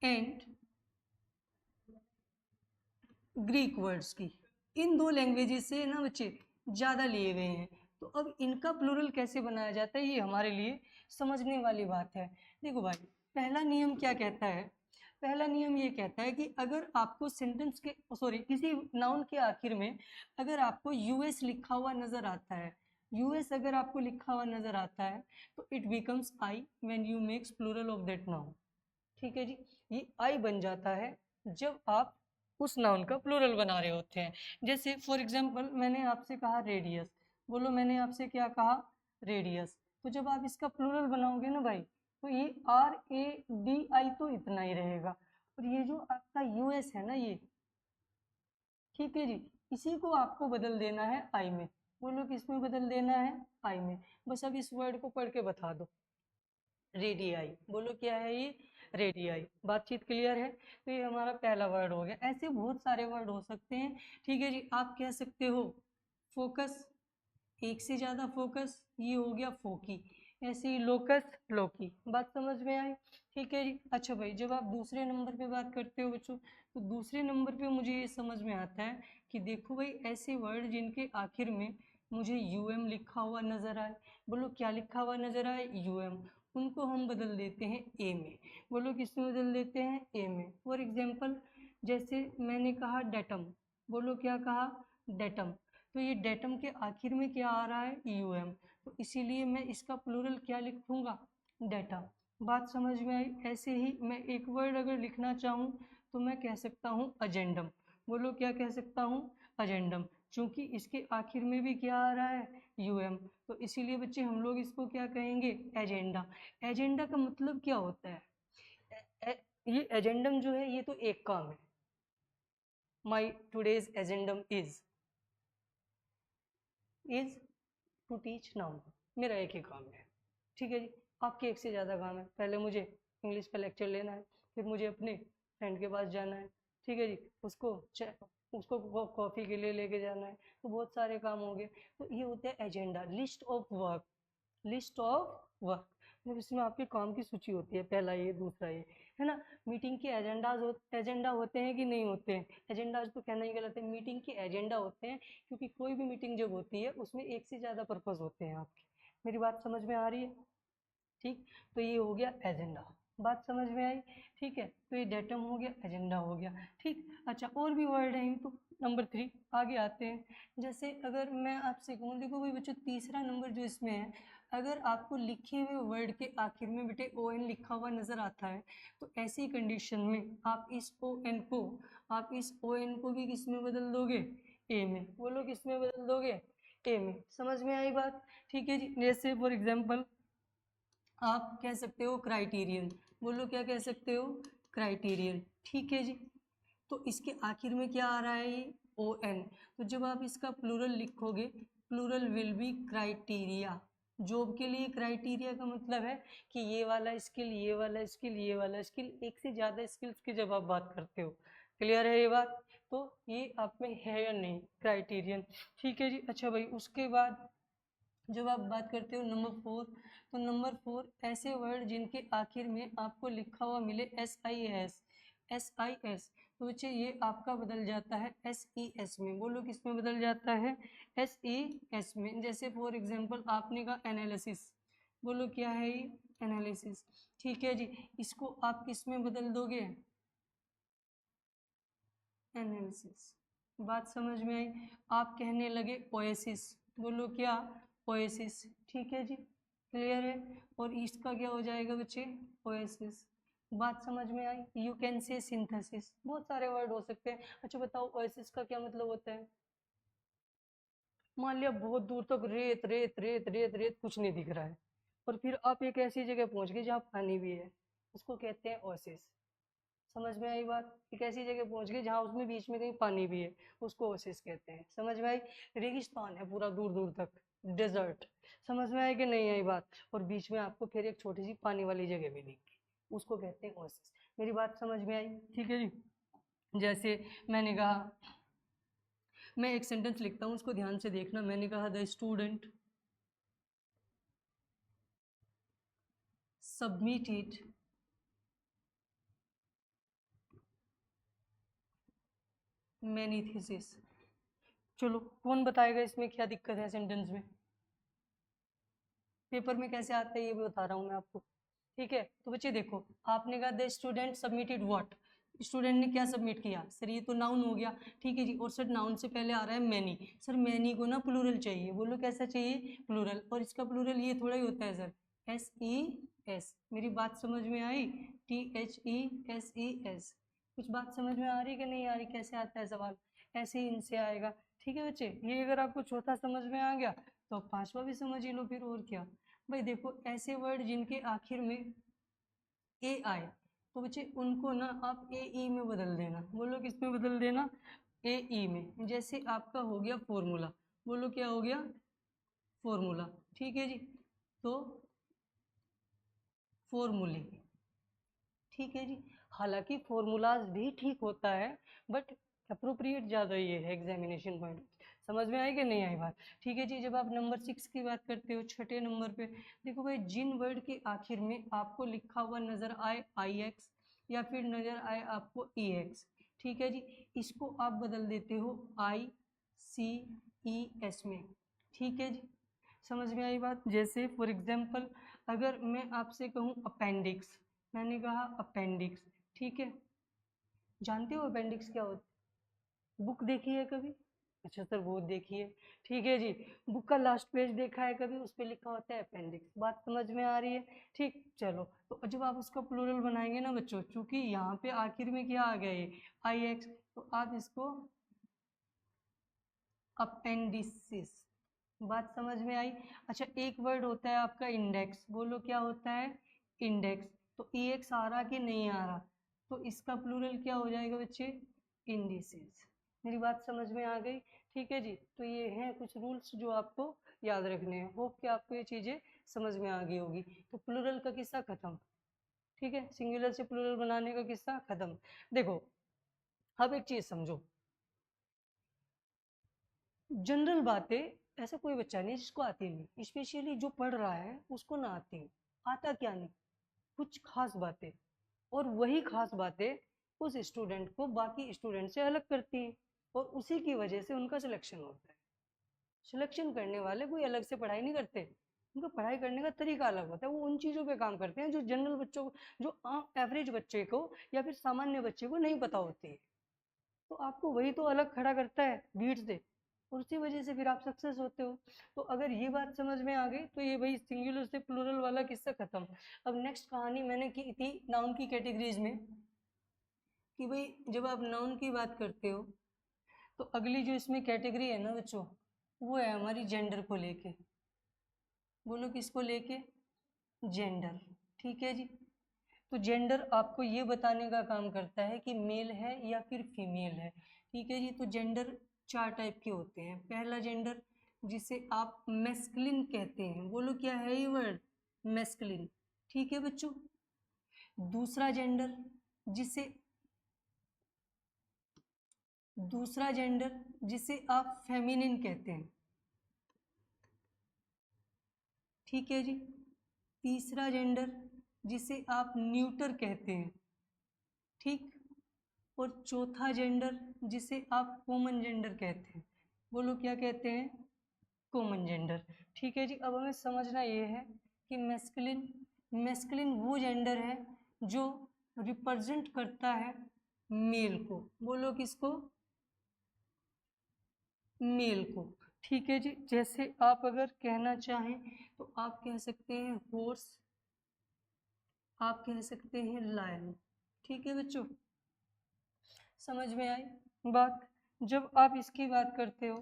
एंड ग्रीक वर्ड्स की। इन दो लैंग्वेजेस से ना बच्चे ज़्यादा लिए गए हैं। तो अब इनका प्लूरल कैसे बनाया जाता है ये हमारे लिए समझने वाली बात है। देखो भाई, पहला नियम क्या कहता है? पहला नियम ये कहता है कि अगर आपको सेंटेंस के सॉरी किसी नाउन के आखिर में अगर आपको यूएस लिखा हुआ नजर आता है, यूएस अगर आपको लिखा हुआ नजर आता है तो it becomes I when you makes plural of that noun. ठीक है जी। ये आई बन जाता है जब आप उस नाउन का प्लूरल बना रहे होते हैं। जैसे फॉर एग्जांपल मैंने आपसे कहा रेडियस, बोलो मैंने आपसे क्या कहा? रेडियस। तो जब आप इसका प्लूरल बनाओगे ना भाई, तो ये RADI तो इतना ही रहेगा, और ये जो आपका यूएस है ना ये, ठीक है जी, इसी को आपको बदल देना है आई में। बोलो किस में बदल देना है? आई में। बस अब इस वर्ड को पढ़ के बता दो, रेडियाई। बोलो क्या है ये? रेडियाई। बातचीत क्लियर है? तो ये हमारा पहला वर्ड हो गया। ऐसे बहुत सारे वर्ड हो सकते हैं। ठीक है जी। आप कह सकते हो फोकस, एक से ज्यादा फोकस, ये हो गया फोकी। ऐसे ही लोकस, लोकी। बात समझ में आई? ठीक है जी। अच्छा भाई, जब आप दूसरे नंबर पे बात करते हो बच्चों, तो दूसरे नंबर पे मुझे ये समझ में आता है कि देखो भाई ऐसे वर्ड जिनके आखिर में मुझे यूएम लिखा हुआ नजर आए। बोलो क्या लिखा हुआ नजर आए? यूएम। उनको हम बदल देते हैं ए में। बोलो किस में बदल देते हैं? ए में। फॉर एग्जाम्पल जैसे मैंने कहा डेटम, बोलो क्या कहा? डेटम। तो ये डेटम के आखिर में क्या आ रहा है? यूएम। तो इसीलिए मैं इसका प्लूरल क्या लिखूंगा? डेटा। बात समझ में आई? ऐसे ही मैं एक वर्ड अगर लिखना चाहूँ तो मैं कह सकता हूँ अजेंडम। बोलो क्या कह सकता हूँ? अजेंडम। चूंकि इसके आखिर में भी क्या आ रहा है? यूएम। तो इसीलिए बच्चे हम लोग इसको क्या कहेंगे? एजेंडा। एजेंडा का मतलब क्या होता है? ए, ए, ये एजेंडम जो है ये तो एक काम है। My today's agendum is to teach now. मेरा एक ही काम है। ठीक है जी। आपके एक से ज़्यादा काम है। पहले मुझे इंग्लिश का लेक्चर लेना है, फिर मुझे अपने फ्रेंड के पास जाना है, ठीक है जी, उसको कॉफ़ी के लिए लेके जाना है। तो बहुत सारे काम हो गए। तो ये होता है agenda, list of work. List of work मतलब इसमें आपके काम की सूची होती है, पहला ये, दूसरा ये, है ना। मीटिंग के एजेंडा होते हैं कि नहीं होते हैं? एजेंडाज तो कहना ही गलत है, मीटिंग के एजेंडा होते हैं, क्योंकि कोई भी मीटिंग जब होती है उसमें एक से ज़्यादा पर्पज़ होते हैं आपके। मेरी बात समझ में आ रही है? ठीक। तो ये हो गया एजेंडा। बात समझ में आई? ठीक है। तो ये डेटम हो गया, एजेंडा हो गया। ठीक। अच्छा और भी वर्ड हैं तो नंबर 3 आगे आते हैं। जैसे अगर मैं आपसे कहूँ, देखो भाई बच्चों तीसरा नंबर जो इसमें है, अगर आपको लिखे हुए वर्ड के आखिर में बेटे ON लिखा हुआ नजर आता है, तो ऐसी कंडीशन में आप इस ON को भी किस में बदल दोगे? ए में। बोलो किस में बदल दोगे? ए में। समझ में आई बात? ठीक है जी। जैसे फॉर एग्जाम्पल आप कह सकते हो क्राइटेरियन। बोलो क्या कह सकते हो? क्राइटेरियन। ठीक है जी। तो इसके आखिर में क्या आ रहा है? ये ON। तो जब आप इसका प्लूरल लिखोगे, plural will be criteria. Job के लिए क्राइटेरिया का मतलब है कि ये वाला स्किल, ये वाला स्किल, ये वाला स्किल, एक से ज़्यादा स्किल्स की जब आप बात करते हो। क्लियर है ये बात? तो ये आप में है या नहीं क्राइटेरियन? ठीक है जी। अच्छा भाई उसके बाद जब आप बात करते हो नंबर 4, तो नंबर 4, ऐसे वर्ड जिनके आखिर में आपको लिखा हुआ मिले SIS, SIS, तो बच्चे ये आपका बदल जाता है SES में। बोलो किस में बदल जाता है? SES में। जैसे फॉर एग्जाम्पल आपने कहा एनालिसिस, बोलो क्या है ये? एनालिसिस। ठीक है जी, इसको आप किस में बदल दोगे? एनालिसिस। बात समझ में आई? आप कहने लगे ओएसिस, बोलो क्या? ओएसिस। ठीक है जी, क्लियर है? और इसका क्या हो जाएगा बच्चे? ओएसिस। बात समझ में आई? यू कैन से सिंथेसिस, बहुत सारे वर्ड हो सकते हैं। अच्छा बताओ ओएसिस का क्या मतलब होता है? मान लिया बहुत दूर तक रेत रेत रेत रेत रेत कुछ नहीं दिख रहा है, और फिर आप एक ऐसी जगह पहुंच गए जहाँ पानी भी है, उसको कहते हैं ओएसिस। समझ में आई बात? एक ऐसी जगह पहुंच गए जहाँ उसमें बीच में कहीं पानी भी है, उसको ओएसिस कहते हैं। समझ में आई? रेगिस्तान है पूरा दूर दूर तक, डेजर्ट। समझ में आई कि नहीं आई बात? और बीच में आपको फिर एक छोटी सी पानी वाली जगह मिलेगी, उसको कहते हैं ओएसिस। मेरी बात समझ में आई? ठीक है जी। जैसे मैंने कहा, मैं एक सेंटेंस लिखता हूँ, उसको ध्यान से देखना। मैंने कहा the student submitted many thesis. चलो कौन बताएगा इसमें क्या दिक्कत है सेंटेंस में? पेपर में कैसे आता है ये भी बता रहा हूँ मैं आपको। ठीक है, तो बच्चे देखो, आपने कहा the student submitted what, student ने क्या सबमिट किया? सर ये तो नाउन हो गया। ठीक है जी, और सर नाउन से पहले आ रहा है मैनी। सर मैनी को ना प्लूरल चाहिए, बोलो कैसा चाहिए? प्लूरल। और इसका प्लूरल ये थोड़ा ही होता है सर, SES। मेरी बात समझ में आई? THESES। कुछ बात समझ में आ रही कि नहीं आ रही? कैसे आता है सवाल? ऐसे ही इनसे आएगा। ठीक है बच्चे, ये अगर आपको चौथा समझ में आ गया तो पांचवा भी समझ ही लो फिर, और क्या। भाई देखो, ऐसे वर्ड जिनके आखिर में ए आए, तो बच्चे उनको ना आप AE में बदल देना। बोलो किस में बदल देना? AE में। जैसे आपका हो गया फॉर्मूला, बोलो क्या हो गया? फॉर्मूला। ठीक है जी, तो फॉर्मूले। ठीक है जी, हालांकि फॉर्मूलाज भी ठीक होता है, बट अप्रोप्रिएट ज़्यादा ये है एग्जामिनेशन पॉइंट। समझ में आई कि नहीं आई बात? ठीक है जी, जब आप नंबर 6 की बात करते हो, छठे नंबर पे देखो भाई, जिन वर्ड के आखिर में आपको लिखा हुआ नज़र आए IX, या फिर नज़र आए आपको EX, ठीक है जी, इसको आप बदल देते हो ICES में। ठीक है जी, समझ में आई बात? जैसे फॉर एग्जाम्पल, अगर मैं आपसे कहूँ अपेंडिक्स, मैंने कहा अपेंडिक्स। ठीक है, जानते हो अपेंडिक्स क्या होता है? बुक देखी है कभी? अच्छा सर बहुत देखी है। ठीक है जी, बुक का लास्ट पेज देखा है कभी? उस पे लिखा होता है अपेंडिक्स। बात समझ में आ रही है? ठीक, चलो, तो जब आप उसका प्लूरल बनाएंगे ना बच्चों, चूंकि यहाँ पे आखिर में क्या आ गया ये IX, तो आप इसको अपेंडिसिस। बात समझ में आई? अच्छा, एक वर्ड होता है आपका इंडेक्स, बोलो क्या होता है? इंडेक्स। तो EX आ रहा कि नहीं आ रहा? तो इसका प्लूरल क्या हो जाएगा बच्चे? इंडिसेस। मेरी बात समझ में आ गई? ठीक है जी, तो ये हैं कुछ रूल्स जो आपको याद रखने हैं। होप कि आपको ये चीज़ें समझ में आ गई होगी। तो प्लूरल का किस्सा खत्म। ठीक है, सिंगुलर से प्लूरल बनाने का किस्सा खत्म। देखो, अब एक चीज़ समझो, जनरल बातें ऐसा कोई बच्चा नहीं जिसको आती नहीं, स्पेशली जो पढ़ रहा है उसको ना आती हो। आता क्या नहीं? कुछ खास बातें, और वही खास बातें उस स्टूडेंट को बाकी स्टूडेंट से अलग करती हैं, और उसी की वजह से उनका सिलेक्शन होता है। सिलेक्शन करने वाले कोई अलग से पढ़ाई नहीं करते, उनका पढ़ाई करने का तरीका अलग होता है। वो उन चीज़ों पे काम करते हैं जो जनरल बच्चों को, जो एवरेज बच्चे को या फिर सामान्य बच्चे को नहीं पता होती है। तो आपको वही तो अलग खड़ा करता है भीड़ से, और उसी वजह से फिर आप सक्सेस होते हो। तो अगर ये बात समझ में आ गई तो ये भाई सिंगुलर से प्लूरल वाला किस्सा खत्म। अब नेक्स्ट कहानी मैंने की थी नाउन की कैटेगरीज में, कि भाई जब आप नाउन की बात करते हो तो अगली जो इसमें कैटेगरी है ना बच्चों, वो है हमारी जेंडर को लेके। बोलो किसको लेके? जेंडर। ठीक है जी, तो जेंडर आपको ये बताने का काम करता है कि मेल है या फिर फीमेल है। ठीक है जी, तो जेंडर चार टाइप के होते हैं। पहला जेंडर जिसे आप मैस्कुलिन कहते हैं, बोलो क्या है ये वर्ड? मैस्कुलिन। ठीक है बच्चों, दूसरा जेंडर जिसे दूसरा जेंडर जिसे आप फेमिनिन कहते हैं। ठीक है जी, तीसरा जेंडर जिसे आप न्यूटर कहते हैं, ठीक, और चौथा जेंडर जिसे आप कॉमन जेंडर कहते हैं। बोलो क्या कहते हैं? Common gender. ठीक है जी। अब हमें समझना ये है कि मैस्कुलिन वो जेंडर है जो रिप्रेजेंट करता है मेल को। बोलो किसको? मेल को। ठीक है जी। जैसे आप अगर कहना चाहें तो आप कह सकते हैं हॉर्स, आप कह सकते हैं लायन। ठीक है बच्चों, समझ में आई बात? जब आप इसकी बात करते हो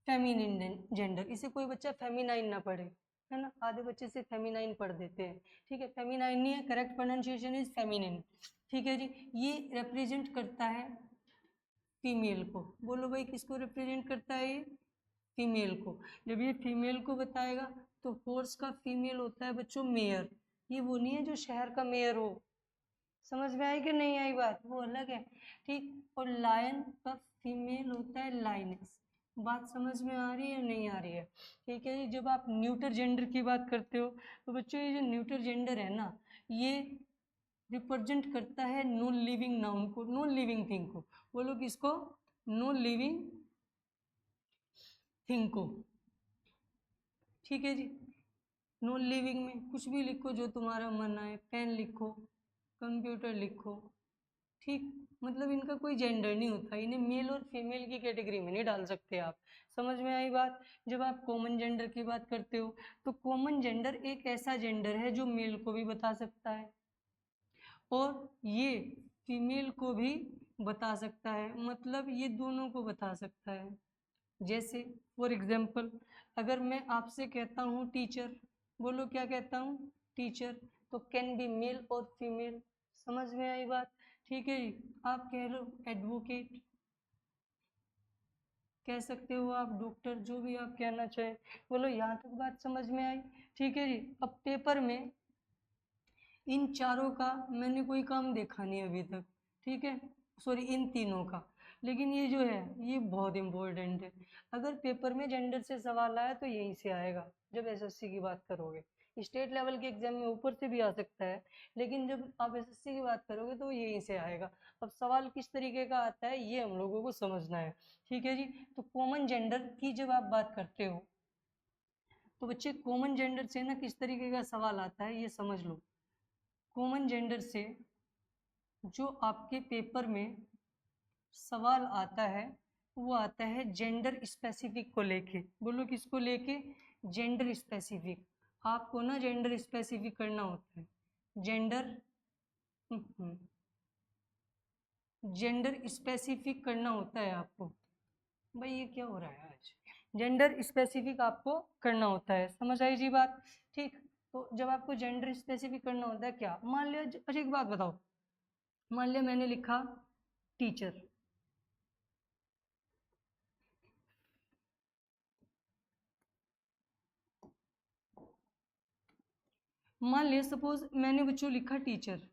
फेमिनिन जेंडर, इसे कोई बच्चा फेमिनाइन ना पढ़े, है ना, आधे बच्चे से फेमिनाइन पढ़ देते हैं। ठीक है, फेमिनाइन नहीं है, करेक्ट प्रोनाउंसिएशन इज फेमिनिन। ठीक है जी। ये रिप्रेजेंट करता है फीमेल को। बोलो भाई किसको रिप्रेजेंट करता है ये? फीमेल को। जब ये फीमेल को बताएगा तो हॉर्स का फीमेल होता है बच्चों मेयर। ये वो नहीं है जो शहर का मेयर हो। समझ में आई कि नहीं आई बात? वो अलग है। ठीक। और लायन का फीमेल होता है लाइनस। बात समझ में आ रही है या नहीं आ रही है? ठीक है। जब आप न्यूटर जेंडर की बात करते हो तो बच्चों ये जो न्यूटर जेंडर है ना, ये रिप्रेजेंट करता है नॉन लिविंग नाउन को, नॉन लिविंग थिंग को। बोलो किसको? नॉन लिविंग थिंग को। ठीक है जी। नॉन लिविंग में कुछ भी लिखो जो तुम्हारा मन आए, पेन लिखो, कंप्यूटर लिखो। ठीक, मतलब इनका कोई जेंडर नहीं होता, इन्हें मेल और फीमेल की कैटेगरी में नहीं डाल सकते आप। समझ में आई बात? जब आप कॉमन जेंडर की बात करते हो तो कॉमन जेंडर एक ऐसा जेंडर है जो मेल को भी बता सकता है और ये फीमेल को भी बता सकता है, मतलब ये दोनों को बता सकता है। जैसे फॉर एग्जाम्पल अगर मैं आपसे कहता हूँ टीचर, बोलो क्या कहता हूँ? टीचर, तो कैन बी मेल और फीमेल। समझ में आई बात? ठीक है जी। आप कह लो एडवोकेट, कह सकते हो आप डॉक्टर, जो भी आप कहना चाहें। बोलो यहाँ तक बात समझ में आई? ठीक है जी। अब पेपर में इन चारों का मैंने कोई काम देखा नहीं अभी तक, ठीक है, सॉरी इन तीनों का, लेकिन ये जो है ये बहुत इंपॉर्टेंट है। अगर पेपर में जेंडर से सवाल आया तो यहीं से आएगा। जब एसएससी की बात करोगे, स्टेट लेवल के एग्जाम में ऊपर से भी आ सकता है, लेकिन जब आप एसएससी की बात करोगे तो यहीं से आएगा। अब सवाल किस तरीके का आता है ये हम लोगों को समझना है। ठीक है जी। तो कॉमन जेंडर की जब आप बात करते हो तो बच्चे कॉमन जेंडर से ना किस तरीके का सवाल आता है ये समझ लो। कॉमन जेंडर से जो आपके पेपर में सवाल आता है वो आता है जेंडर स्पेसिफिक को लेके। बोलो किसको लेके? Gender specific. आपको ना जेंडर स्पेसिफिक करना होता है। जेंडर जेंडर स्पेसिफिक करना होता है आपको। भाई ये क्या हो रहा है आज? जेंडर स्पेसिफिक आपको करना होता है। समझ आई जी बात? ठीक। तो जब आपको जेंडर स्पेसिफिक करना होता है, क्या मान लिया, अच्छा एक बात बताओ, मान लिया मैंने लिखा टीचर, मान लिया सपोज मैंने बच्चों लिखा टीचर।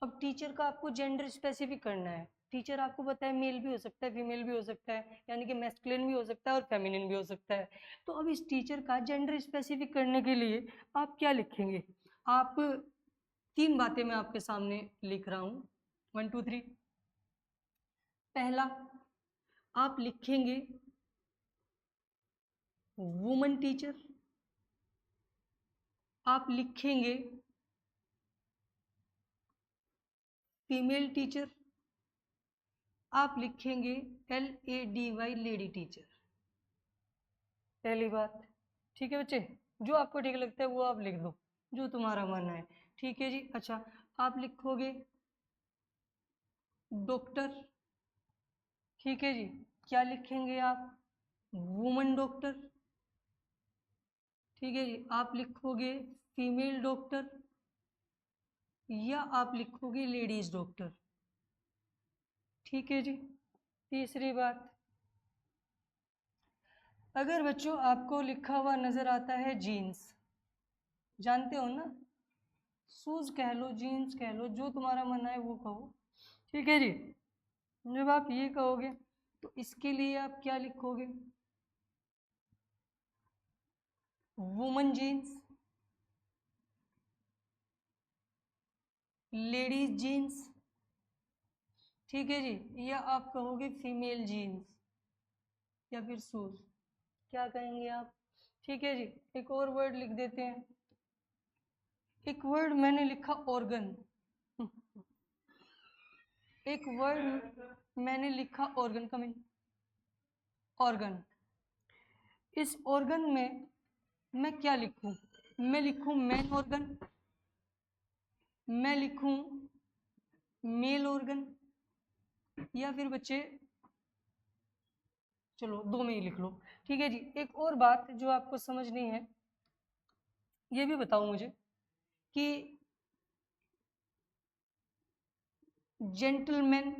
अब टीचर का आपको जेंडर स्पेसिफिक करना है। टीचर आपको पता है मेल भी हो सकता है, फीमेल भी हो सकता है, यानी कि मैस्कुलिन भी हो सकता है और फेमिनिन भी हो सकता है। तो अब इस टीचर का जेंडर स्पेसिफिक करने के लिए आप क्या लिखेंगे? आप तीन बातें मैं आपके सामने लिख रहा हूँ, 1 2 3। पहला, आप लिखेंगे वुमन टीचर, आप लिखेंगे फीमेल टीचर, आप लिखेंगे LADY लेडी टीचर। पहली बात। ठीक है बच्चे, जो आपको ठीक लगता है वो आप लिख दो, जो तुम्हारा मन है। ठीक है जी। अच्छा, आप लिखोगे डॉक्टर। ठीक है जी। क्या लिखेंगे आप? Woman doctor. ठीक है जी। आप लिखोगे फीमेल डॉक्टर या आप लिखोगे लेडीज डॉक्टर। ठीक है जी। तीसरी बात, अगर बच्चों आपको लिखा हुआ नजर आता है जीन्स, जानते हो ना, शूज कह लो, जीन्स कह लो, जो तुम्हारा मन आए वो कहो। ठीक है जी। जब आप ये कहोगे तो इसके लिए आप क्या लिखोगे? वुमन जीन्स, लेडीज जीन्स, ठीक है जी, या आप कहोगे फीमेल जीन्स या फिर शूज, क्या कहेंगे आप? ठीक है जी, एक और वर्ड लिख देते हैं। एक वर्ड मैंने लिखा ऑर्गन, एक वर्ड मैंने लिखा ऑर्गन, कमिंग, ऑर्गन। इस ऑर्गन में मैं क्या लिखूं? मैं लिखूं मेन ऑर्गन, मैं लिखूं मेल ऑर्गन, या फिर बच्चे चलो दो में ही लिख लो। ठीक है जी, एक और बात जो आपको समझनी है, ये भी बताओ मुझे कि जेंटलमैन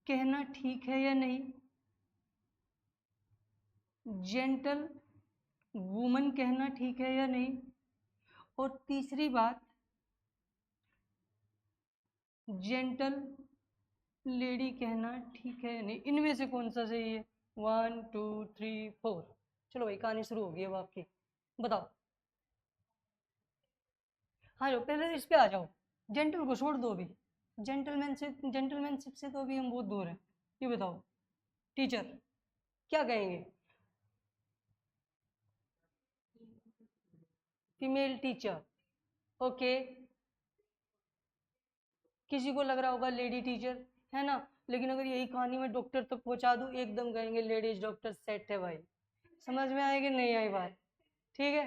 कहना ठीक है या नहीं? जेंटल वुमन कहना ठीक है या नहीं? और तीसरी बात, जेंटल लेडी कहना ठीक है या नहीं? इनमें से कौन सा सही है? 1 2 3 4। चलो भाई, कहानी शुरू होगी अब आपकी, बताओ। हाँ लो, पहले इस पे आ जाओ, जेंटल को छोड़ दो अभी, जेंटलमैन से, जेंटलमैनशिप से तो अभी हम बहुत दूर हैं। ये बताओ, टीचर क्या कहेंगे? Female teacher, okay. किसी को लग रहा होगा लेडी टीचर, है ना? लेकिन अगर यही कहानी में डॉक्टर तक पहुंचा दूं, एकदम कहेंगे लेडीज डॉक्टर सेट है भाई। समझ में आई कि नहीं आई बात? ठीक है,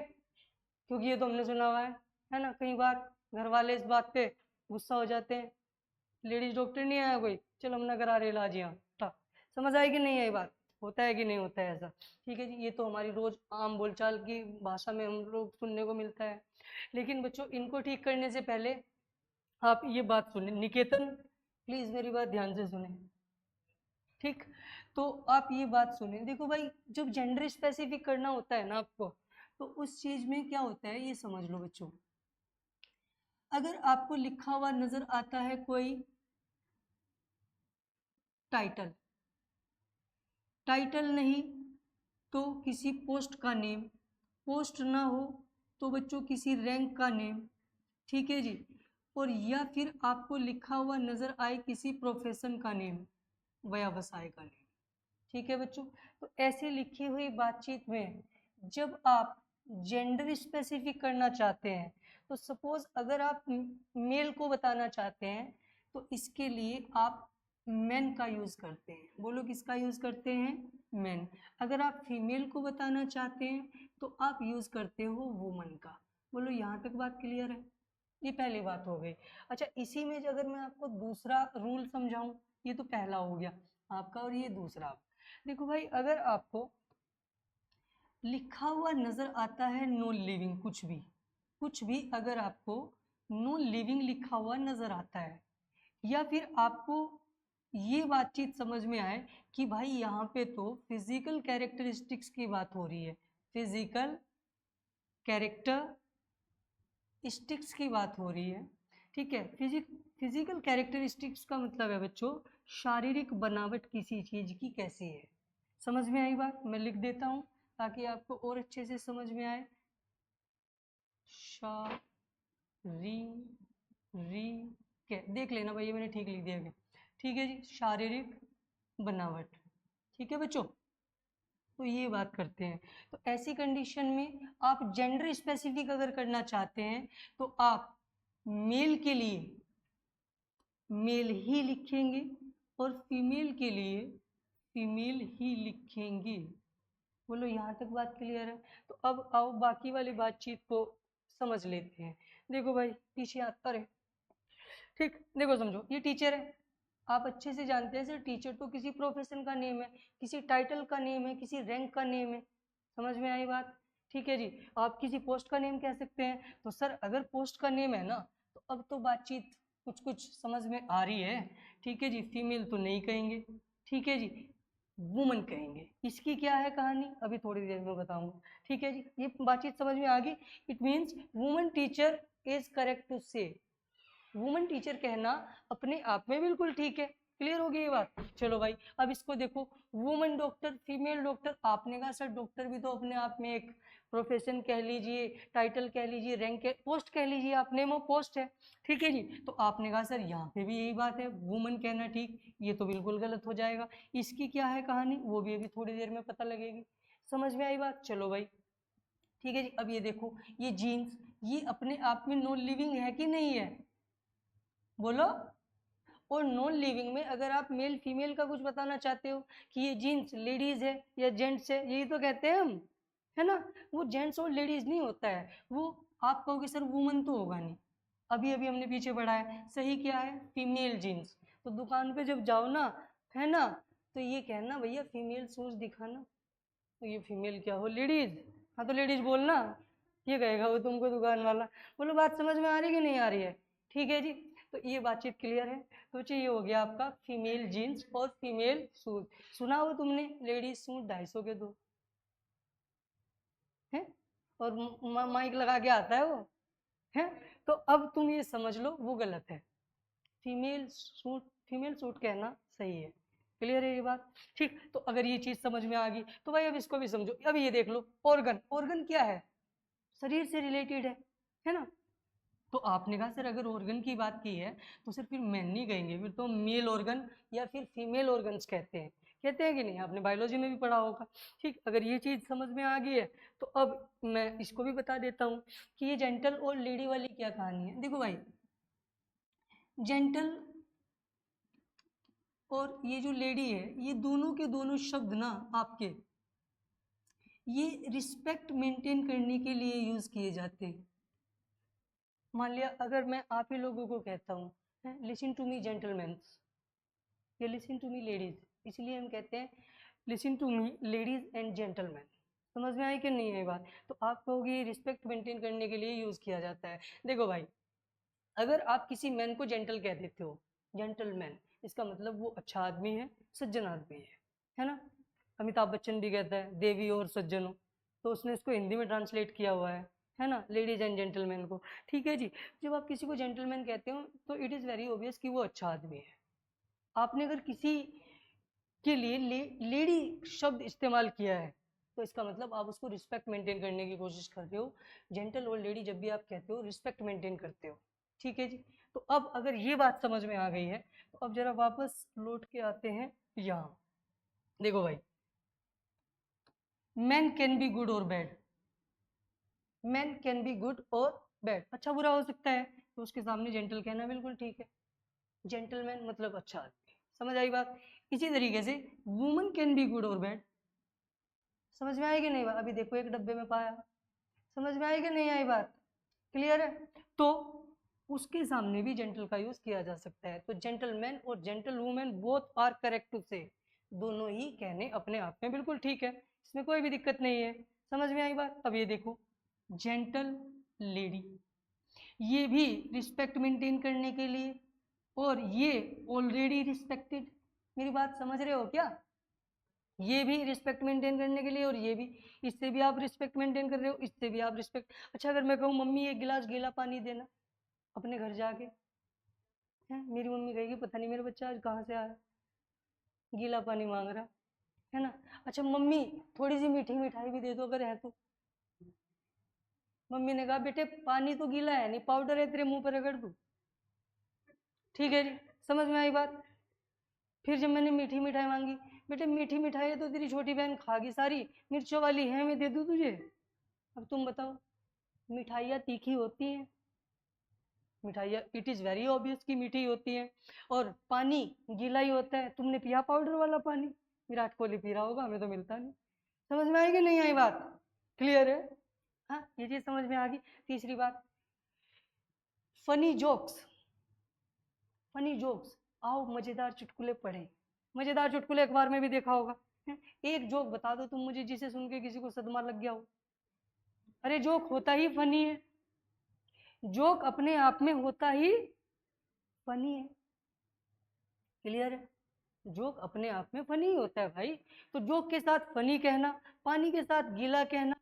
क्योंकि ये तो हमने सुना हुआ है ना? कई बार घर वाले इस बात पे गुस्सा हो जाते हैं, लेडीज डॉक्टर नहीं आया कोई, चलो हम ना करा रहे इलाज यहाँ था। समझ आई कि नहीं आई बात? होता है कि नहीं होता है ऐसा? ठीक है जी, ये तो हमारी रोज आम बोलचाल की भाषा में हम लोग सुनने को मिलता है। लेकिन बच्चों, इनको ठीक करने से पहले आप ये बात सुने, निकेतन प्लीज मेरी बात ध्यान से सुने, ठीक? तो आप ये बात सुने, देखो भाई, जब जेंडर स्पेसिफिक करना होता है ना आपको, तो उस चीज में क्या होता है ये समझ लो बच्चों। अगर आपको लिखा हुआ नजर आता है कोई टाइटल, टाइटल नहीं तो किसी पोस्ट का नेम, पोस्ट ना हो तो बच्चों किसी रैंक का नेम, ठीक है जी। और या फिर आपको लिखा हुआ नजर आए किसी प्रोफेशन का नेम, व्यवसाय का नेम, ठीक है बच्चों। तो ऐसे लिखी हुई बातचीत में जब आप जेंडर स्पेसिफिक करना चाहते हैं, तो सपोज अगर आप मेल को बताना चाहते हैं, तो इसके लिए आप मैन का यूज करते हैं। बोलो किसका यूज करते हैं? मैन। अगर आप फीमेल को बताना चाहते हैं तो आप यूज करते हो वुमन का। बोलो यहाँ तक बात क्लियर है? ये पहली बात हो गई। अच्छा, इसी में अगर मैं आपको दूसरा रूल समझाऊं, ये तो पहला हो गया आपका, और ये दूसरा। देखो भाई, अगर आपको लिखा हुआ नजर आता है नो लिविंग, कुछ भी, कुछ भी अगर आपको नो लिविंग लिखा हुआ नजर आता है, या फिर आपको ये बातचीत समझ में आए कि भाई यहाँ पे तो फिजिकल कैरेक्टरिस्टिक्स की बात हो रही है, फिजिकल कैरेक्टरिस्टिक्स की बात हो रही है, ठीक है? फिजिकल कैरेक्टरिस्टिक्स का मतलब है बच्चों शारीरिक बनावट किसी चीज की कैसी है। समझ में आई बात? मैं लिख देता हूँ ताकि आपको और अच्छे से समझ में आए। देख लेना भाई, ये मैंने ठीक लिख दिया क्या? ठीक है जी, शारीरिक बनावट, ठीक है बच्चों। तो ये बात करते हैं। तो ऐसी कंडीशन में आप जेंडर स्पेसिफिक अगर करना चाहते हैं तो आप मेल के लिए मेल ही लिखेंगे और फीमेल के लिए फीमेल ही लिखेंगे। बोलो यहाँ तक बात क्लियर है? तो अब आओ बाकी वाली बातचीत को समझ लेते हैं। देखो भाई, पीछे आता रहे, ठीक? देखो समझो, ये टीचर है, आप अच्छे से जानते हैं सर, टीचर तो किसी प्रोफेशन का नेम है, किसी टाइटल का नेम है, किसी रैंक का नेम है। समझ में आई बात? ठीक है जी। आप किसी पोस्ट का नेम कह सकते हैं, तो सर अगर पोस्ट का नेम है ना, तो अब तो बातचीत कुछ कुछ समझ में आ रही है। ठीक है जी, फीमेल तो नहीं कहेंगे, ठीक है जी, वुमन कहेंगे। इसकी क्या है कहानी, अभी थोड़ी देर में बताऊंगा। ठीक है जी, ये बातचीत समझ में आ गई। It means woman teacher is correct to say, woman teacher कहना अपने आप में बिल्कुल ठीक है, क्लियर हो गई ये बात? चलो भाई, अब इसको देखो, वुमन डॉक्टर, फीमेल डॉक्टर। आपने कहा सर डॉक्टर भी तो अपने आप में एक प्रोफेशन कह लीजिए, टाइटल कह लीजिए, रैंक, पोस्ट कह लीजिए, आप नेम ऑफ पोस्ट है, ठीक है जी। तो आपने कहा सर यहाँ पे भी यही बात है, वुमन कहना ठीक, ये तो बिल्कुल गलत हो जाएगा। इसकी क्या है कहानी, वो भी अभी थोड़ी देर में पता लगेगी। समझ में आई बात? चलो भाई ठीक है जी। अब ये देखो, ये जीन्स, ये अपने आप में नॉन लिविंग है कि नहीं है? बोलो। और नॉन लिविंग में अगर आप मेल फीमेल का कुछ बताना चाहते हो कि ये जीन्स लेडीज है या जेंट्स है, यही तो कहते हैं हम, है ना? वो जेंट्स और लेडीज नहीं होता है, वो आप कहोगे सर वुमन तो होगा नहीं। अभी अभी हमने पीछे पढ़ा है, सही क्या है? Female jeans. तो दुकान पे जब जाओ ना, है ना, तो ये कहना भैया फीमेल शूज दिखाना, तो ये फीमेल क्या हो, लेडीज। हाँ तो लेडीज बोलना, ये कहेगा वो तुमको दुकान वाला। बोलो बात समझ में आ रही कि नहीं आ रही है? ठीक है जी। तो ये बातचीत क्लियर है। तो ये हो गया आपका फीमेल जीन्स और फीमेल शूज। सुना हो तुमने लेडीज सूट 250 के दो है, और माइक लगा के आता है वो, है। तो अब तुम ये समझ लो वो गलत है, फीमेल सूट कहना सही है। क्लियर है ये बात? ठीक। तो अगर ये चीज समझ में आ गई तो भाई अब इसको भी समझो। अब ये देख लो, ऑर्गन, ऑर्गन क्या है? शरीर से रिलेटेड है ना? तो आपने कहा सर अगर ऑर्गन की बात की है तो सर फिर मैन नहीं कहेंगे, फिर तो मेल ऑर्गन या फिर फीमेल ऑर्गन्स कहते हैं कि नहीं? आपने बायोलॉजी में भी पढ़ा होगा। ठीक, अगर ये चीज समझ में आ गई है तो अब मैं इसको भी बता देता हूँ कि ये जेंटल और लेडी वाली क्या कहानी है। देखो भाई, जेंटल और ये जो लेडी है, ये दोनों के दोनों शब्द ना आपके, ये रिस्पेक्ट मेंटेन करने के लिए यूज किए जाते हैं। मान लिया अगर मैं आप ही लोगों को कहता हूँ, लिसन टू मी जेंटलमैन, या लिसन टू मी लेडीज, इसलिए हम कहते हैं listen to me ladies and gentleman. समझ में आई कि नहीं है बात? तो आप कहोगे रिस्पेक्ट मेंटेन करने के लिए यूज किया जाता है। देखो भाई, अगर आप किसी मैन को जेंटल कह देते हो, जेंटलमैन, इसका मतलब वो अच्छा आदमी है, सज्जन आदमी है ना? अमिताभ बच्चन भी कहता है देवी और सज्जनों, तो उसने इसको हिंदी में ट्रांसलेट किया हुआ है ना, लेडीज एंड जेंटलमैन को। ठीक है जी। जब आप किसी को जेंटलमैन कहते हो तो इट इज़ वेरी ऑब्वियस कि वो अच्छा आदमी है। आपने अगर किसी के लिए लेडी शब्द इस्तेमाल किया है तो इसका मतलब आप उसको रिस्पेक्ट मेंटेन करने की कोशिश कर रहे हो। जेंटल और लेडी जब भी आप कहते हो, रिस्पेक्ट मेंटेन करते हो। ठीक है जी। तो अब अगर ये बात समझ में आ गई है तो अब जरा वापस लौट के आते हैं यहाँ। देखो भाई, मैन कैन बी गुड और bad, man can be good और बैड, अच्छा बुरा हो सकता है, तो उसके सामने जेंटल कहना बिल्कुल ठीक है। जेंटलमैन मतलब अच्छा आदमी। समझ आई बात? इसी तरीके से वुमन कैन बी गुड और बैड। समझ में आई कि नहीं बात? अभी देखो एक डब्बे में पाया, समझ में आई कि नहीं आई बात? क्लियर है? तो उसके सामने भी जेंटल का यूज किया जा सकता है। तो जेंटलमैन और gentle women both are correct to say, दोनों ही कहने अपने आप में बिल्कुल ठीक है, इसमें कोई भी दिक्कत नहीं है। समझ में आई बात? अब ये देखो, जेंटल लेडी, ये भी रिस्पेक्ट मेंटेन करने के लिए, और ये ऑलरेडी रिस्पेक्टेड। मेरी बात समझ रहे हो क्या? ये भी रिस्पेक्ट मेंटेन करने के लिए, और ये भी, इससे भी आप रिस्पेक्ट मेंटेन कर रहे हो, इससे भी आप रिस्पेक्ट। अच्छा अगर मैं कहूँ मम्मी एक गिलास गीला पानी देना, अपने घर जाके, है, मेरी मम्मी कहेगी पता नहीं मेरा बच्चा आज कहाँ से आया, गीला पानी मांग रहा, है ना? अच्छा मम्मी थोड़ी सी मीठी मिठाई भी दे दो अगर है तो। मम्मी ने कहा बेटे पानी तो गीला है नहीं, पाउडर है तेरे मुंह पर रगड़ दूं। ठीक है जी। समझ में आई बात? फिर जब मैंने मीठी मिठाई मांगी, बेटे मीठी मिठाई है तो तेरी छोटी बहन खागी सारी, मिर्चों वाली है मैं दे दूं तुझे। अब तुम बताओ, मिठाइयाँ तीखी होती हैं, मिठाइयाँ इट इज़ वेरी ऑब्वियस कि मीठी होती हैं, और पानी गीला ही होता है। तुमने पिया पाउडर वाला पानी? विराट कोहली पी रहा होगा, हमें तो मिलता नहीं। समझ में आई कि नहीं आई बात? क्लियर है? हाँ, ये चीज़ समझ में आ गई। तीसरी बात, फनी जोक्स, फनी जोक्स, आओ मजेदार चुटकुले पढ़ें। मजेदार चुटकुले अखबार में भी देखा होगा, हैं? एक जोक बता दो तुम मुझे जिसे सुन के किसी को सदमा लग गया हो। अरे जोक होता ही फनी है, जोक अपने आप में होता ही फनी है। क्लियर है? जोक अपने आप में फनी होता है भाई। तो जोक के साथ फनी कहना, पानी के साथ गीला कहना,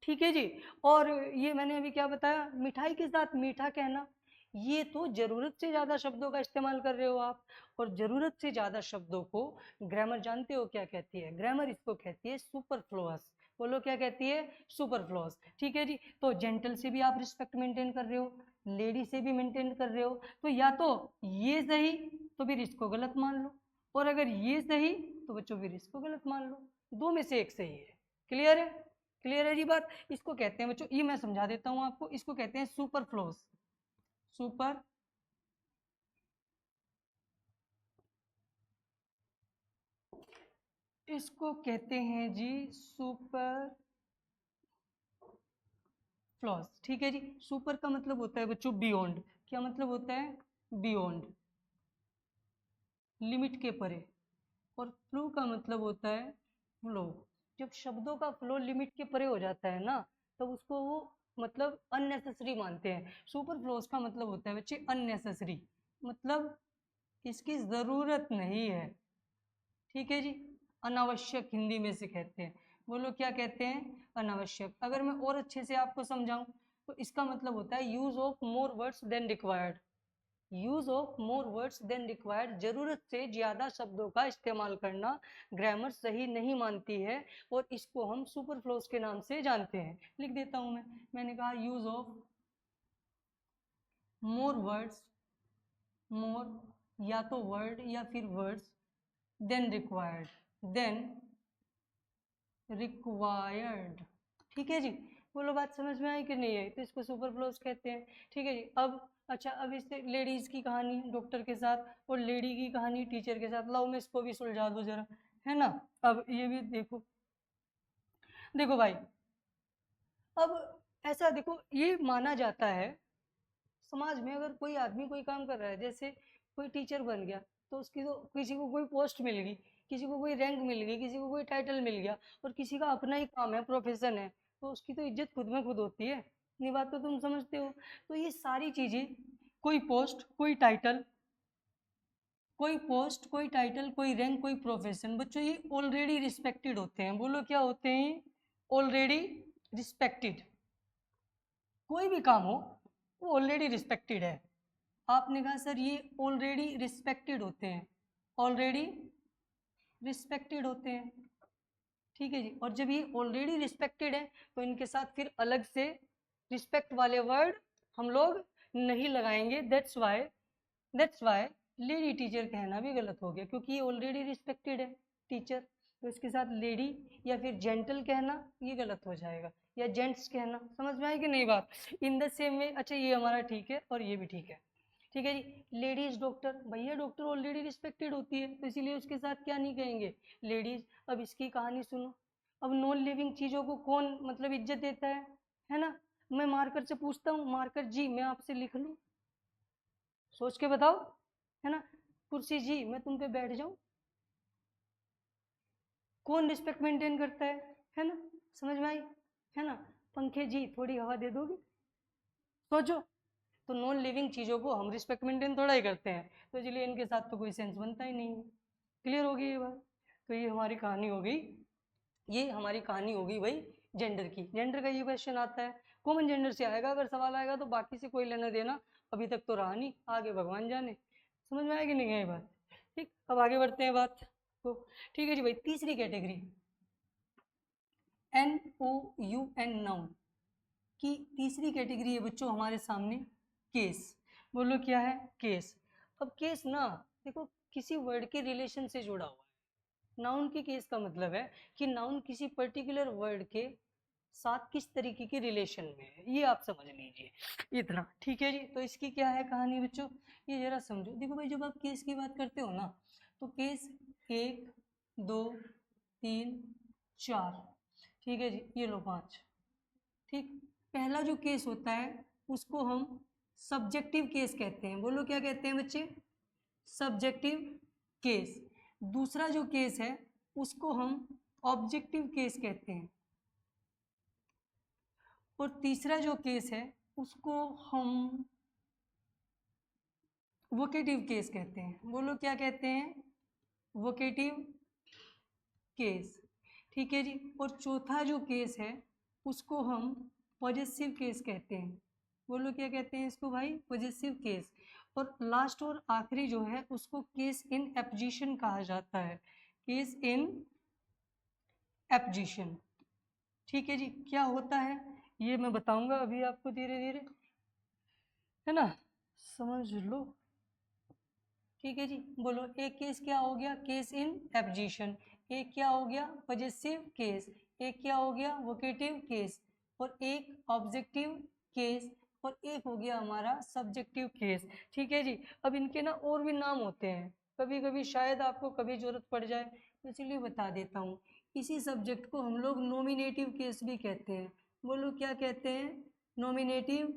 ठीक है जी। और ये मैंने अभी क्या बताया, मिठाई के साथ मीठा कहना, ये तो जरूरत से ज्यादा शब्दों का इस्तेमाल कर रहे हो आप, और जरूरत से ज्यादा शब्दों को ग्रामर जानते हो क्या कहती है? ग्रामर इसको कहती है सुपरफ्लुअस। बोलो क्या कहती है? सुपरफ्लुअस। ठीक है जी। तो जेंटल से भी आप रिस्पेक्ट मेंटेन कर रहे हो, लेडी से भी मेंटेन कर रहे हो, तो या तो ये सही तो फिर इसको गलत मान लो, और अगर ये सही तो बच्चों फिर इसको गलत मान लो। दो में से एक सही है। क्लियर है? क्लियर है जी बात? इसको कहते हैं बच्चों, ये मैं समझा देता हूँ आपको, इसको कहते हैं सुपरफ्लुअस। सुपर इसको कहते हैं जी सुपर फ्लॉस। ठीक है जी। सुपर का मतलब होता है बच्चों बियॉन्ड। क्या मतलब होता है? बियॉन्ड, लिमिट के परे। और फ्लो का मतलब होता है फ्लो। जब शब्दों का फ्लो लिमिट के परे हो जाता है ना, तब उसको वो मतलब अननेसेसरी मानते हैं। सुपर फ्लोज का मतलब होता है बच्चे अननेसेसरी, मतलब इसकी जरूरत नहीं है। ठीक है जी। अनावश्यक हिंदी में से कहते हैं। बोलो क्या कहते हैं? अनावश्यक। अगर मैं और अच्छे से आपको समझाऊं तो इसका मतलब होता है use of more words than required. Use of more words than required, जरूरत से ज्यादा शब्दों का इस्तेमाल करना ग्रामर सही नहीं मानती है, और इसको हम सुपरफ्लोज के नाम से जानते हैं। लिख देता हूं मैंने कहा use of more words, more या तो वर्ड या फिर words, than required, than required. ठीक है जी। बोलो बात समझ में आई कि नहीं आई? तो इसको सुपरफ्लोज कहते हैं। ठीक है जी। अब अच्छा, अब इससे लेडीज की कहानी डॉक्टर के साथ और लेडी की कहानी टीचर के साथ, लाओ मैं इसको भी सुलझा दूं जरा, है ना? अब ये भी देखो, देखो भाई, अब ऐसा देखो, ये माना जाता है समाज में, अगर कोई आदमी कोई काम कर रहा है, जैसे कोई टीचर बन गया, तो उसकी तो किसी को कोई पोस्ट मिल गई, किसी को कोई रैंक मिल गई, किसी को कोई टाइटल मिल गया, और किसी का अपना ही काम है, प्रोफेशन है, तो उसकी तो इज्जत खुद में खुद होती है। ये बात तो तुम समझते हो। तो ये सारी चीजें, कोई पोस्ट, कोई टाइटल, कोई पोस्ट, कोई टाइटल, कोई रैंक, कोई प्रोफेशन, बच्चों ये ऑलरेडी रिस्पेक्टेड होते हैं। बोलो क्या होते हैं? Already respected. कोई भी काम हो वो ऑलरेडी रिस्पेक्टेड है। आपने कहा सर ये ऑलरेडी रिस्पेक्टेड होते हैं, ऑलरेडी रिस्पेक्टेड होते हैं। ठीक है जी। और जब ये ऑलरेडी रिस्पेक्टेड है तो इनके साथ फिर अलग से रिस्पेक्ट वाले वर्ड हम लोग नहीं लगाएंगे। दैट्स वाई लेडी टीचर कहना भी गलत हो गया, क्योंकि ये ऑलरेडी रिस्पेक्टेड है टीचर, तो इसके साथ लेडी या फिर जेंटल कहना ये गलत हो जाएगा, या जेंट्स कहना। समझ में आई कि नहीं बात? इन द सेम वे, अच्छा ये हमारा ठीक है और ये भी ठीक है। ठीक है जी। लेडीज डॉक्टर, भैया डॉक्टर ऑलरेडी रिस्पेक्टेड होती है, तो इसीलिए उसके साथ क्या नहीं कहेंगे? लेडीज। अब इसकी कहानी सुनो। अब नॉन लिविंग चीजों को कौन मतलब इज्जत देता है ना? मैं मार्कर से पूछता हूँ, मार्कर जी मैं आपसे लिख लूँ? सोच के बताओ, है ना? कुर्सी जी मैं तुम पे बैठ जाऊं? कौन रिस्पेक्ट मेंटेन करता है ना? समझ में आई? है ना? पंखे जी थोड़ी हवा दे दोगे? सोचो। तो नॉन लिविंग चीजों को हम रिस्पेक्ट मेंटेन थोड़ा ही करते हैं, तो इसलिए इनके साथ तो कोई सेंस बनता ही नहीं है। क्लियर होगी ये बात? तो ये हमारी कहानी हो गई, ये हमारी कहानी होगी भाई जेंडर की। जेंडर का ये क्वेश्चन आता है, कॉमन जेंडर से आएगा अगर सवाल आएगा, तो बाकी से कोई लेना देना अभी तक तो रहा नहीं, आगे भगवान जाने। समझ में आएगी नहीं है ये बात? ठीक, अब आगे बढ़ते हैं बात तो। ठीक है जी भाई, तीसरी category N O U N noun की तीसरी कैटेगरी है बच्चों हमारे सामने, केस। बोलो क्या है? केस। अब केस ना, देखो किसी वर्ड के रिलेशन से जुड़ा हुआ है। नाउन की केस का मतलब है कि नाउन किसी पर्टिकुलर वर्ड के साथ किस तरीके के रिलेशन में है, ये आप समझ लीजिए इतना। ठीक है जी। तो इसकी क्या है कहानी बच्चों, ये जरा समझो। देखो भाई, जब आप केस की बात करते हो ना, तो केस एक, दो, तीन, चार, ठीक है जी, ये लो पांच। ठीक। पहला जो केस होता है उसको हम सब्जेक्टिव केस कहते हैं। बोलो क्या कहते हैं बच्चे? Subjective case. दूसरा जो केस है उसको हम ऑब्जेक्टिव केस कहते हैं, और तीसरा जो केस है उसको हम वोकेटिव केस कहते हैं। बोलो क्या कहते हैं? Vocative case. ठीक है जी। और चौथा जो केस है उसको हम पॉजेसिव केस कहते हैं। बोलो क्या कहते हैं इसको भाई, पॉजेसिव केस। और लास्ट और आखिरी जो है उसको केस इन एपोजिशन कहा जाता है, केस इन एपोजिशन। ठीक है जी, क्या होता है ये मैं बताऊंगा अभी आपको धीरे धीरे, है ना, समझ लो। ठीक है जी, बोलो एक केस क्या हो गया, केस इन एपोजिशन, एक क्या हो गया पॉजेसिव केस, एक क्या हो गया वोकेटिव केस, और एक ऑब्जेक्टिव केस, और एक हो गया हमारा सब्जेक्टिव केस। ठीक है जी, अब इनके ना और भी नाम होते हैं, कभी कभी शायद आपको कभी जरूरत पड़ जाए तो इसलिए बता देता हूँ। इसी सब्जेक्ट को हम लोग नॉमिनेटिव केस भी कहते हैं। बोलो क्या कहते हैं, नॉमिनेटिव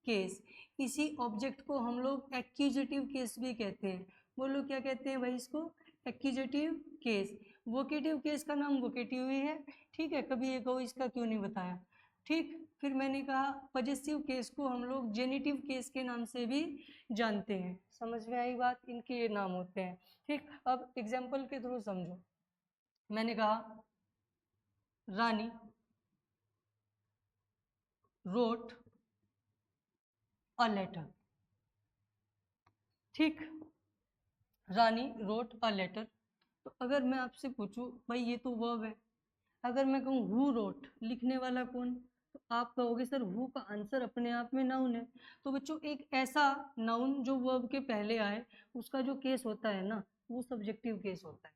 केस। इसी ऑब्जेक्ट को हम लोग एक्यूजेटिव केस भी कहते हैं। बोलो क्या कहते हैं भाई इसको, एक्यूजेटिव केस। वोकेटिव केस का नाम वोकेटिव ही है। ठीक है, कभी ये कहो इसका क्यों नहीं बताया। ठीक, फिर मैंने कहा पॉजेसिव केस को हम लोग जेनिटिव केस के नाम से भी जानते हैं। समझ में आई बात, इनके ये नाम होते हैं। ठीक, अब एग्जाम्पल के थ्रू समझो। मैंने कहा रानी रोट अ लेटर। ठीक, रानी रोट अ लेटर। तो अगर मैं आपसे पूछूं भाई ये तो वर्ब है, अगर मैं कहूँ हु रोट, लिखने वाला कौन, तो आप कहोगे सर हु का आंसर अपने आप में नाउन है। तो बच्चों एक ऐसा नाउन जो वर्ब के पहले आए उसका जो केस होता है ना वो सब्जेक्टिव केस होता है।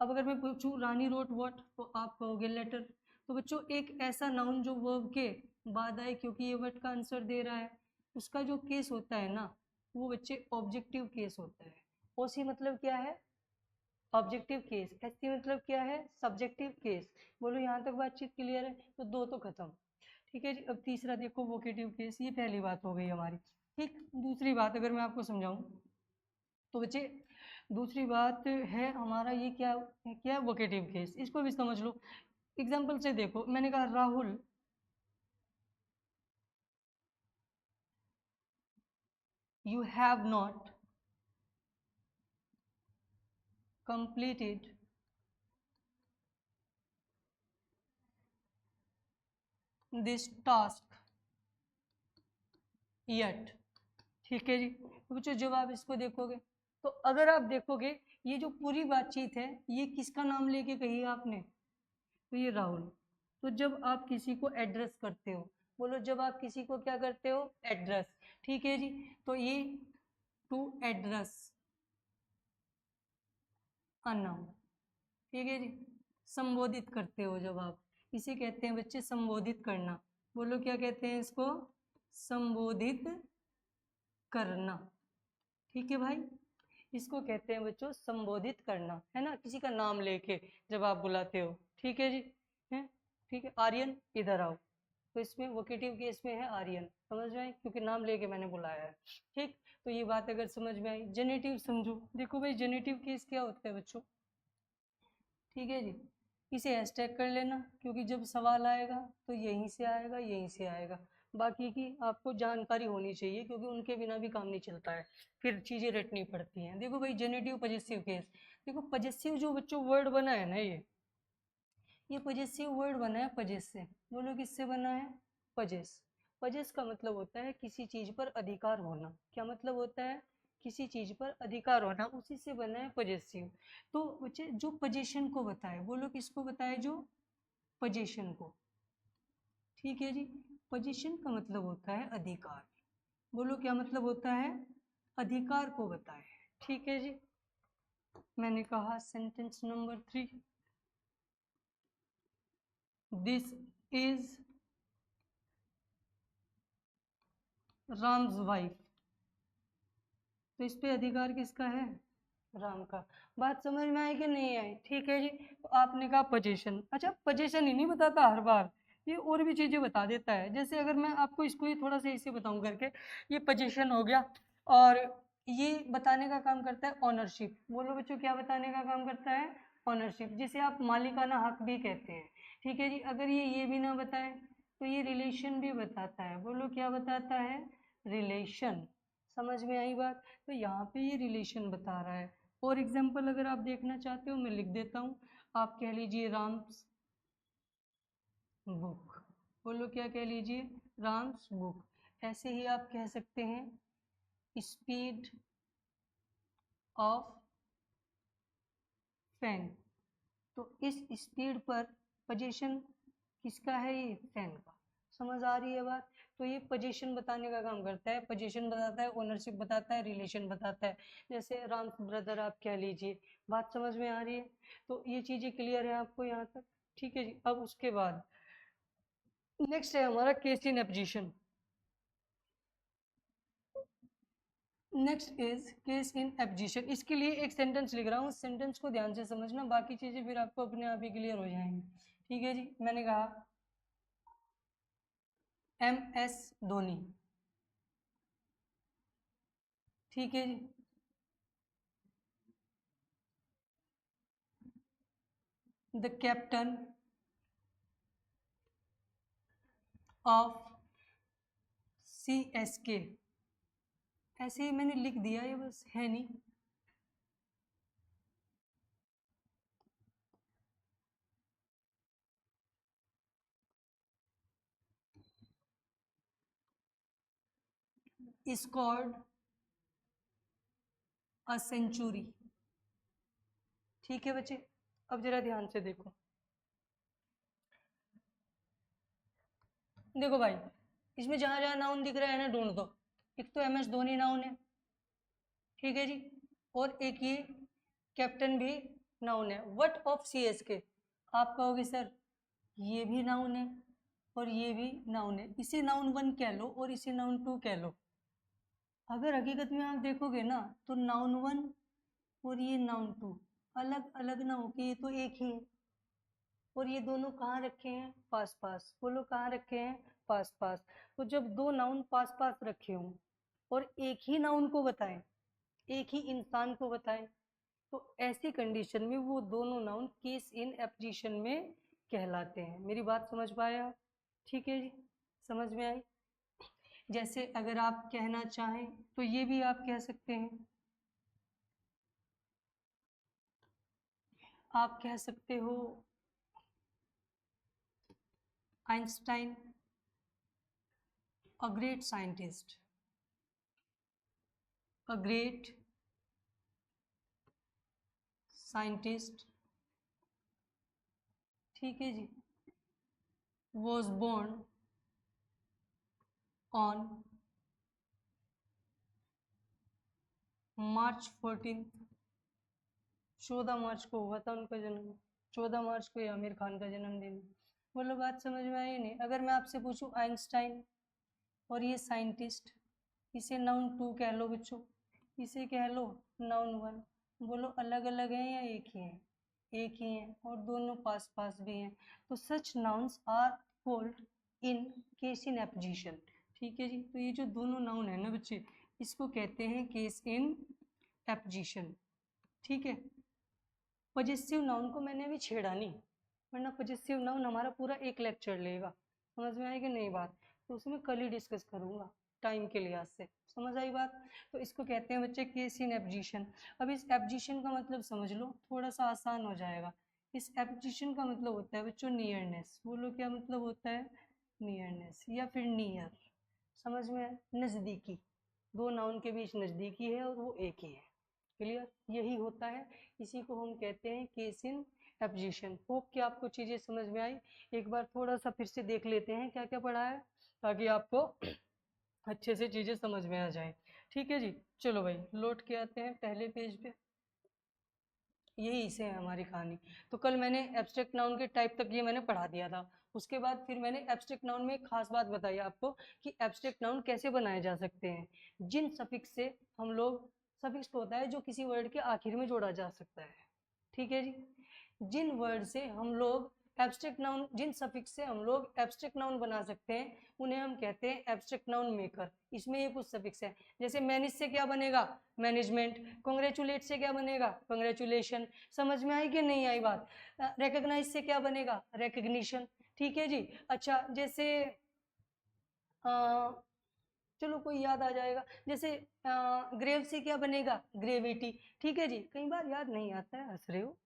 अब अगर मैं पूछूं रानी रोट व्हाट, तो आप कहोगे लेटर। तो बच्चों एक ऐसा नाउन जो वर्ब के बाद आए, क्योंकि ये वर्ड का आंसर दे रहा है, उसका जो केस होता है ना वो बच्चे ऑब्जेक्टिव केस होता है। ओसी मतलब क्या है, ऑब्जेक्टिव केस। एससी मतलब क्या है, सब्जेक्टिव केस। बोलो यहाँ तक बातचीत क्लियर है, तो दो तो खत्म। ठीक है जी, अब तीसरा देखो वोकेटिव केस, ये पहली बात हो गई हमारी। ठीक, दूसरी बात अगर मैं आपको समझाऊं तो बच्चे दूसरी बात है हमारा ये क्या क्या वोकेटिव केस, इसको भी समझ लो। एग्जाम्पल से देखो, मैंने कहा Rahul you have not completed this task yet. ठीक है जी, तो बच्चों जब आप इसको देखोगे तो अगर आप देखोगे ये जो पूरी बातचीत है ये किसका नाम लेके कही है आपने, तो ये राहुल। तो जब आप किसी को एड्रेस करते हो, बोलो जब आप किसी को क्या करते हो, एड्रेस। ठीक है जी, तो ये टू एड्रेस अ नाउन। ठीक है जी, संबोधित करते हो जब आप, इसे कहते हैं बच्चे संबोधित करना। बोलो क्या कहते हैं इसको, संबोधित करना। ठीक है भाई, इसको कहते हैं बच्चों संबोधित करना, है ना, किसी का नाम लेके जब आप बुलाते हो। ठीक है जी, है, ठीक है। आर्यन इधर आओ, तो इसमें वोकेटिव केस में है आर्यन, समझ में आई, क्योंकि नाम लेके मैंने बुलाया है। ठीक, तो ये बात अगर समझ में आई। जेनेटिव समझो, देखो भाई जेनेटिव केस क्या होता है बच्चों। ठीक है जी, इसे हैशटैग कर लेना, क्योंकि जब सवाल आएगा तो यहीं से आएगा यहीं से आएगा। बाकी की आपको जानकारी होनी चाहिए, क्योंकि उनके बिना भी काम नहीं चलता है, फिर चीज़ें रटनी पड़ती हैं। देखो भाई जेनेटिव पॉजेसिव केस, देखो पॉजेसिव जो बच्चों वर्ड बना है ना, ये पॉजेसिव वर्ड बना है पजेस से। बोलो किससे बना है, पजेस। पजेस का मतलब होता है किसी चीज पर अधिकार होना। क्या मतलब होता है, किसी चीज पर अधिकार होना, उसी से बना है पजेसिव। तो बच्चे जो पोजीशन को बताए, बोलो किसको बताए, जो पोजीशन को। ठीक है जी, पोजीशन का मतलब होता है अधिकार। बोलो क्या मतलब होता है, अधिकार को बताए। ठीक है जी, मैंने कहा sentence number 3, this is Ram's wife. तो इस पे अधिकार किसका है, राम का। बात समझ में आई कि नहीं आई। ठीक है जी, तो आपने कहा पोजीशन, अच्छा पोजीशन ही नहीं बताता हर बार, ये और भी चीजें बता देता है। जैसे अगर मैं आपको इसको ही थोड़ा सा इसे बताऊं करके, ये पोजीशन हो गया, और ये बताने का काम करता है ऑनरशिप। बोलो बच्चों क्या बताने का काम करता है, ऑनरशिप, जिसे आप मालिकाना हक भी कहते हैं। ठीक है जी, अगर ये भी ना बताए तो ये रिलेशन भी बताता है। बोलो क्या बताता है, रिलेशन। समझ में आई बात, तो यहाँ पे ये रिलेशन बता रहा है। और एग्जाम्पल अगर आप देखना चाहते हो मैं लिख देता हूँ, आप कह लीजिए राम्स बुक। बोलो क्या कह लीजिए, राम्स बुक। ऐसे ही आप कह सकते हैं स्पीड ऑफ फैन। तो इस स्पीड पर पोजीशन किसका है? ये फैन का। समझ आ रही है बात? तो ये पोजीशन बताने का काम करता है, पोजीशन बताता है, ओनरशिप बताता है, रिलेशन बताता है। जैसे राम ब्रदर आप कह लीजिए। बात समझ में आ रही है? तो ये चीजें क्लियर है आपको यहाँ तक? ठीक है जी। अब उसके बाद नेक्स्ट है हमारा case in apposition. Next is case in apposition. इसके लिए एक सेंटेंस लिख रहा हूँ, सेंटेंस को ध्यान से समझना, बाकी चीजें फिर आपको अपने आप ही क्लियर हो जाएंगी। ठीक है जी। मैंने कहा MS धोनी। ठीक है जी। The captain of CSK। ऐसे ही मैंने लिख दिया, ये बस है नहीं। Scored a century. ठीक है बच्चे, अब जरा ध्यान से देखो। देखो भाई, इसमें जहां जहां नाउन दिख रहा है ना, ढूंढ दो। एक तो MS धोनी नाउन है, ठीक है जी, और एक ये कैप्टन भी नाउन है। What of CSK? आप कहोगे सर ये भी नाउन है और ये भी नाउन है, इसे नाउन 1 कह लो और इसे नाउन 2 कह लो। अगर हकीकत में आप देखोगे ना, तो नाउन 1 और ये नाउन 2 अलग अलग ना होके ये तो एक ही है। और ये दोनों कहाँ रखे हैं? पास पास। बोलो कहाँ रखे हैं? पास पास। तो जब दो नाउन पास पास रखे हों और एक ही नाउन को बताएं, एक ही इंसान को बताएं, तो ऐसी कंडीशन में वो दोनों नाउन केस इन एपोजिशन में कहलाते हैं। मेरी बात समझ पाए आप? ठीक है जी, समझ में आई? जैसे अगर आप कहना चाहें तो ये भी आप कह सकते हैं, आप कह सकते हो Einstein a great scientist, a great scientist. ठीक है जी, वॉज बोर्न ऑन March 14। 14 मार्च को हुआ था उनका जन्म। 14 मार्च को आमिर खान का जन्मदिन। बोलो बात समझ में आई नहीं? अगर मैं आपसे पूछूं आइंस्टाइन और ये साइंटिस्ट, इसे नाउन 2 कह लो बच्चों, इसे कह लो नाउन 1। बोलो अलग अलग हैं या एक ही हैं? एक ही हैं, और दोनों पास पास भी हैं। तो such nouns are called in case in apposition. ठीक है जी। तो ये जो दोनों नाउन है ना बच्चे, इसको कहते हैं केस इन एपोजिशन। ठीक है। पजेसिव नाउन को मैंने अभी छेड़ा नहीं, वरना पजेसिव नाउन हमारा पूरा एक लेक्चर लेगा। समझ में आएगी नहीं बात? तो उसमें कल ही डिस्कस करूंगा टाइम के लिहाज से। समझ आई बात? तो इसको कहते हैं बच्चे केस इन एपोजिशन। अब इस एपोजिशन का मतलब समझ लो, थोड़ा सा आसान हो जाएगा। इस एपोजिशन का मतलब होता है बच्चों नियरनेस। बोलो क्या मतलब होता है? नियरनेस या फिर नियर। समझ में? नज़दीकी। दो नाउन के बीच नज़दीकी है और वो एक ही है। क्लियर? यही होता है, इसी को हम कहते हैं केस इन एपोजिशन। होप कि आपको चीज़ें समझ में आई। एक बार थोड़ा सा फिर से देख लेते हैं क्या क्या पढ़ा है, ताकि आपको अच्छे से चीज़ें समझ में आ जाए। ठीक है जी। चलो भाई लौट के आते हैं पहले पेज पे। यही से है हमारी कहानी। तो कल मैंने एब्स्ट्रैक्ट नाउन के टाइप तक ये मैंने पढ़ा दिया था। उसके बाद फिर मैंने एब्स्ट्रैक्ट नाउन में एक खास बात बताई आपको कि एब्स्ट्रैक्ट नाउन कैसे बनाए जा सकते हैं। जिन सफिक्स से हम लोग, सफिक्स तो होता है जो किसी वर्ड के आखिर में जोड़ा जा सकता है। ठीक है जी। जिन वर्ड से हम लोग एब्स्ट्रैक्ट नाउन, जिन सफिक्स से हम लोग एब्स्ट्रैक्ट नाउन बना सकते हैं, उन्हें हम कहते हैं एब्स्ट्रैक्ट नाउन मेकर। इसमें ये कुछ सफिक्स है, जैसे मैनेज से क्या बनेगा? मैनेजमेंट। कॉन्ग्रेचुलेट से क्या बनेगा? कॉन्ग्रेचुलेशन। समझ में आई कि नहीं आई बात? रिकॉग्नाइज से क्या बनेगा? रिकग्निशन। ठीक है जी। अच्छा, जैसे चलो कोई याद आ जाएगा, जैसे ग्रेव से क्या बनेगा? ग्रेविटी। ठीक है जी। कई बार याद नहीं आता है, हंस रहे हो।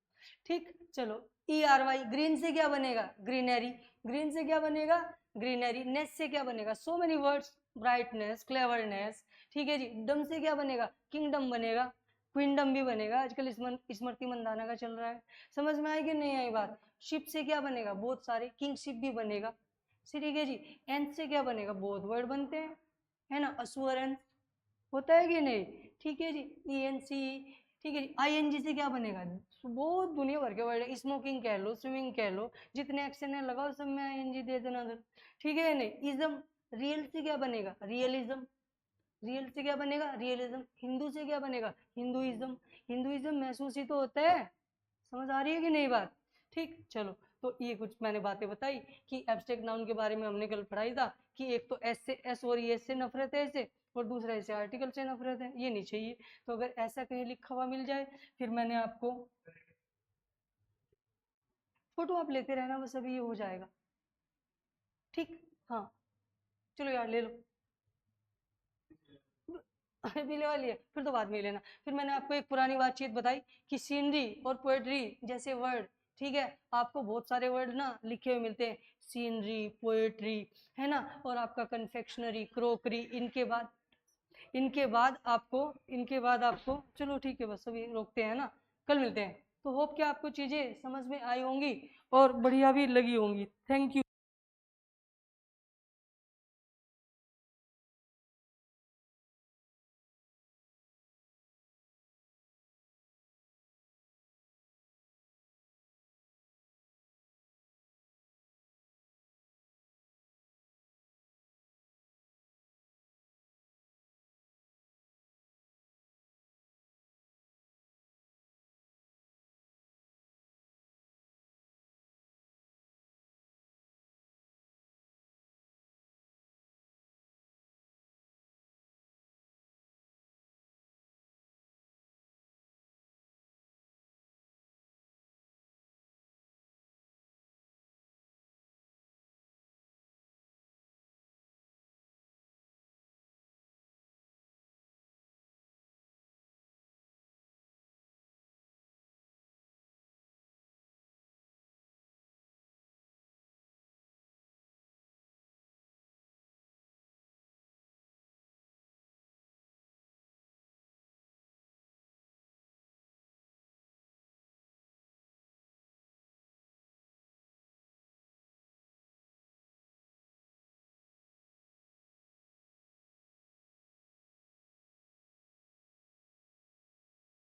ठीक, चलो ERY। ग्रीन से क्या बनेगा? ग्रीनरी। ग्रीन से क्या बनेगा? ग्रीनरी। नेस से क्या बनेगा? So many words. Brightness, cleverness, ठीक है जी। डम से क्या बनेगा? किंगडम बनेगा, क्विंडम भी बनेगा, आजकल स्मृति मंदाना का चल रहा है। समझ में आई कि नहीं आई बात? शिप से क्या बनेगा? बहुत सारे, किंगशिप भी बनेगा, ठीक है जी। एंड से क्या बनेगा? बहुत वर्ड बनते हैं, है ना, असुरेंस होता है कि नहीं, ठीक है जी। ENC, ठीक है जी। ING से क्या बनेगा? बहुत दुनिया भर के वर्ड है, स्मोकिंग कह लो, स्विमिंग कह लो, जितने एक्शन है लगाओ सब में ING दे देना उधर, ठीक है नहीं। इज्म, रियल से क्या बनेगा? रियलिज्म, रियल से क्या बनेगा? रियलिज्म। हिंदू से क्या बनेगा? हिंदुइज्म, हिंदुइज्म महसूस ही तो होता है। समझ आ रही है कि नहीं बात? ठीक, चलो। तो ये कुछ मैंने बातें बताई कि एब्स्ट्रैक्ट नाउन के बारे में हमने कल पढ़ाई था कि एक तो एस से, एस और एस से नफरत है ऐसे, और दूसरा ऐसे आर्टिकल से नफरत है, ये नहीं चाहिए। तो अगर ऐसा कहीं लिखा हुआ मिल जाए, फिर मैंने आपको फोटो आप लेते रहना, बस अभी ये हो जाएगा, ठीक। हाँ, चलो यार ले लो। मिलने वाली है, फिर तो बाद में ही लेना। फिर मैंने आपको एक पुरानी बातचीत बताई कि सीनरी और पोएट्री जैसे वर्ड, ठीक है, आपको बहुत सारे वर्ड ना लिखे हुए मिलते हैं, सीनरी, पोएट्री, है ना, और आपका कन्फेक्शनरी, क्रोकरी, इनके बाद आपको चलो ठीक है, बस अभी रोकते हैं ना, कल मिलते हैं। तो होप कि आपको चीजें समझ में आई होंगी और बढ़िया भी लगी होंगी। Thank you.